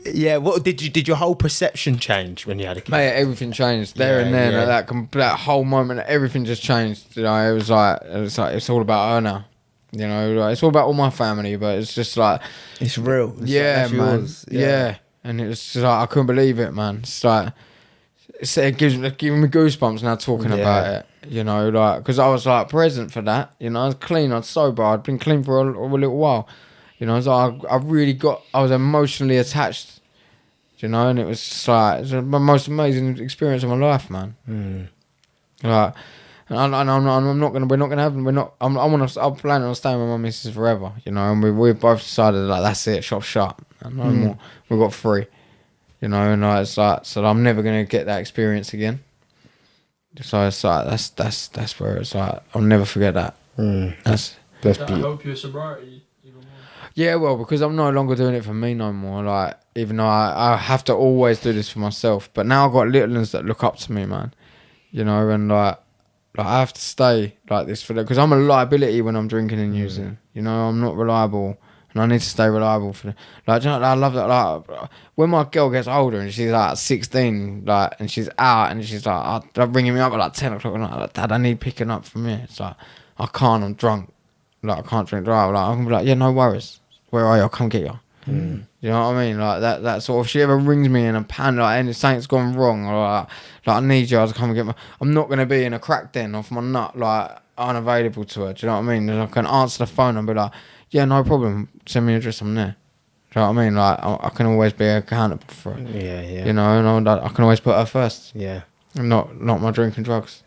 Yeah, what did your whole perception change when you had a kid? Mate, everything changed there and then. Yeah. Like, that whole moment, everything just changed. You know, it was like it's all about her now. You know, like, it's all about all my family, but it's just like, It's real. It's yeah, like, that's man, yours. yeah. And it was just like, I couldn't believe it, man. It's like, it gives me goosebumps now talking about it. You know, like, because I was like present for that. You know, I was clean, I was sober, I'd been clean for a little while. You know, so I was emotionally attached. You know, and it was just like, it's the most amazing experience of my life, man. Like, and I'm planning on staying with my missus forever. You know, and we both decided like that's it, shop shut, and no more. We got 3. You know, and it's like, so I'm never gonna get that experience again. So it's like that's where it's like, I'll never forget that. That's Does that help your sobriety even more? Yeah, well, because I'm no longer doing it for me no more. Like, even though I have to always do this for myself, but now I've got little ones that look up to me, man. You know, and like I have to stay like this for them because I'm a liability when I'm drinking and using. You know, I'm not reliable, and I need to stay reliable for them. Like, do you know, I love that. Like, when my girl gets older and she's like 16, like, and she's out and she's like, they're ringing me up at like 10 o'clock at night. Like, Dad, I need picking up from here. It's like, I can't. I'm drunk. Like, I can't drink drive. Like, I can be like, yeah, no worries. Where are you? I'll come get you. You know what I mean? Like, that sort of, if she ever rings me in a pan, like, and something's gone wrong, or like I need you to come and get my, I'm not going to be in a crack den off my nut, like, unavailable to her. Do you know what I mean? And I can answer the phone and be like, yeah, no problem. Send me your address, I'm there. Do you know what I mean? Like, I can always be accountable for her. Yeah. You know, and I can always put her first. Yeah. And not my drink and drugs.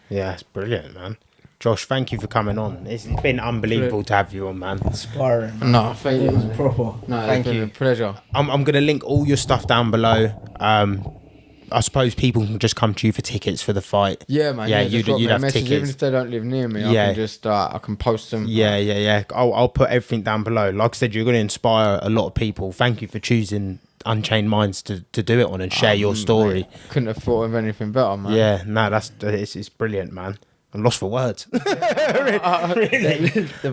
Yeah, it's brilliant, man. Josh, thank you for coming on. It's been unbelievable to have you on, man. Inspiring. No, thank you. Man. Proper. No, Thank it's been you. a pleasure. I'm going to link all your stuff down below. I suppose people can just come to you for tickets for the fight. Yeah, man. Yeah, just drop me you'd a have message, tickets. even if they don't live near me. Yeah. I can just I can post them. Yeah. I'll put everything down below. Like I said, you're going to inspire a lot of people. Thank you for choosing Unchained Minds to do it on and share your story. Mate, couldn't have thought of anything better, man. Yeah, no, it's brilliant, man. I'm lost for words. The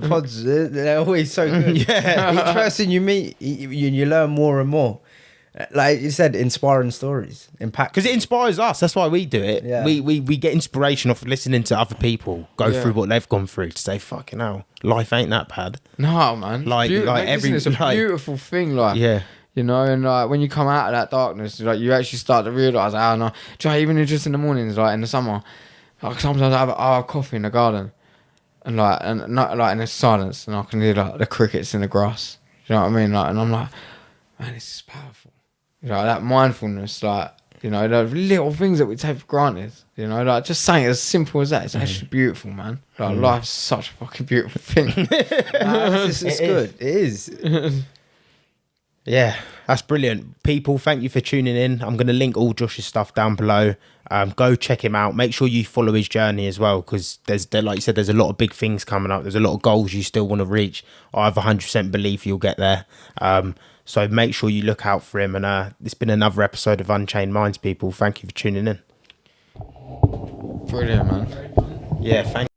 pods, they're always so good. Yeah. Each person you meet, you learn more and more. Like you said, inspiring stories, impact. Because it inspires us. That's why we do it. Yeah. We get inspiration off of listening to other people go Yeah. through what they've gone through to say, fucking hell, life ain't that bad. No, man. Like Listen, it's a beautiful thing. Like, Yeah. you know, and like when you come out of that darkness, like you actually start to realise, oh no, even just in the mornings, like in the summer, like sometimes I have coffee in the garden, and not like in the silence, and I can hear like the crickets in the grass. You know what I mean? Like, and I'm like, man, this is powerful. You know, that mindfulness, like, you know, those little things that we take for granted. You know, like just saying as simple as that, it's actually beautiful, man. Like life's such a fucking beautiful thing. It's good. It is. Yeah, that's brilliant. People, thank you for tuning in. I'm going to link all Josh's stuff down below. Go check him out. Make sure you follow his journey as well, because like you said, there's a lot of big things coming up. There's a lot of goals you still want to reach. I have 100% belief you'll get there. So make sure you look out for him. And it's been another episode of Unchained Minds, people. Thank you for tuning in. Brilliant, man. Yeah, thank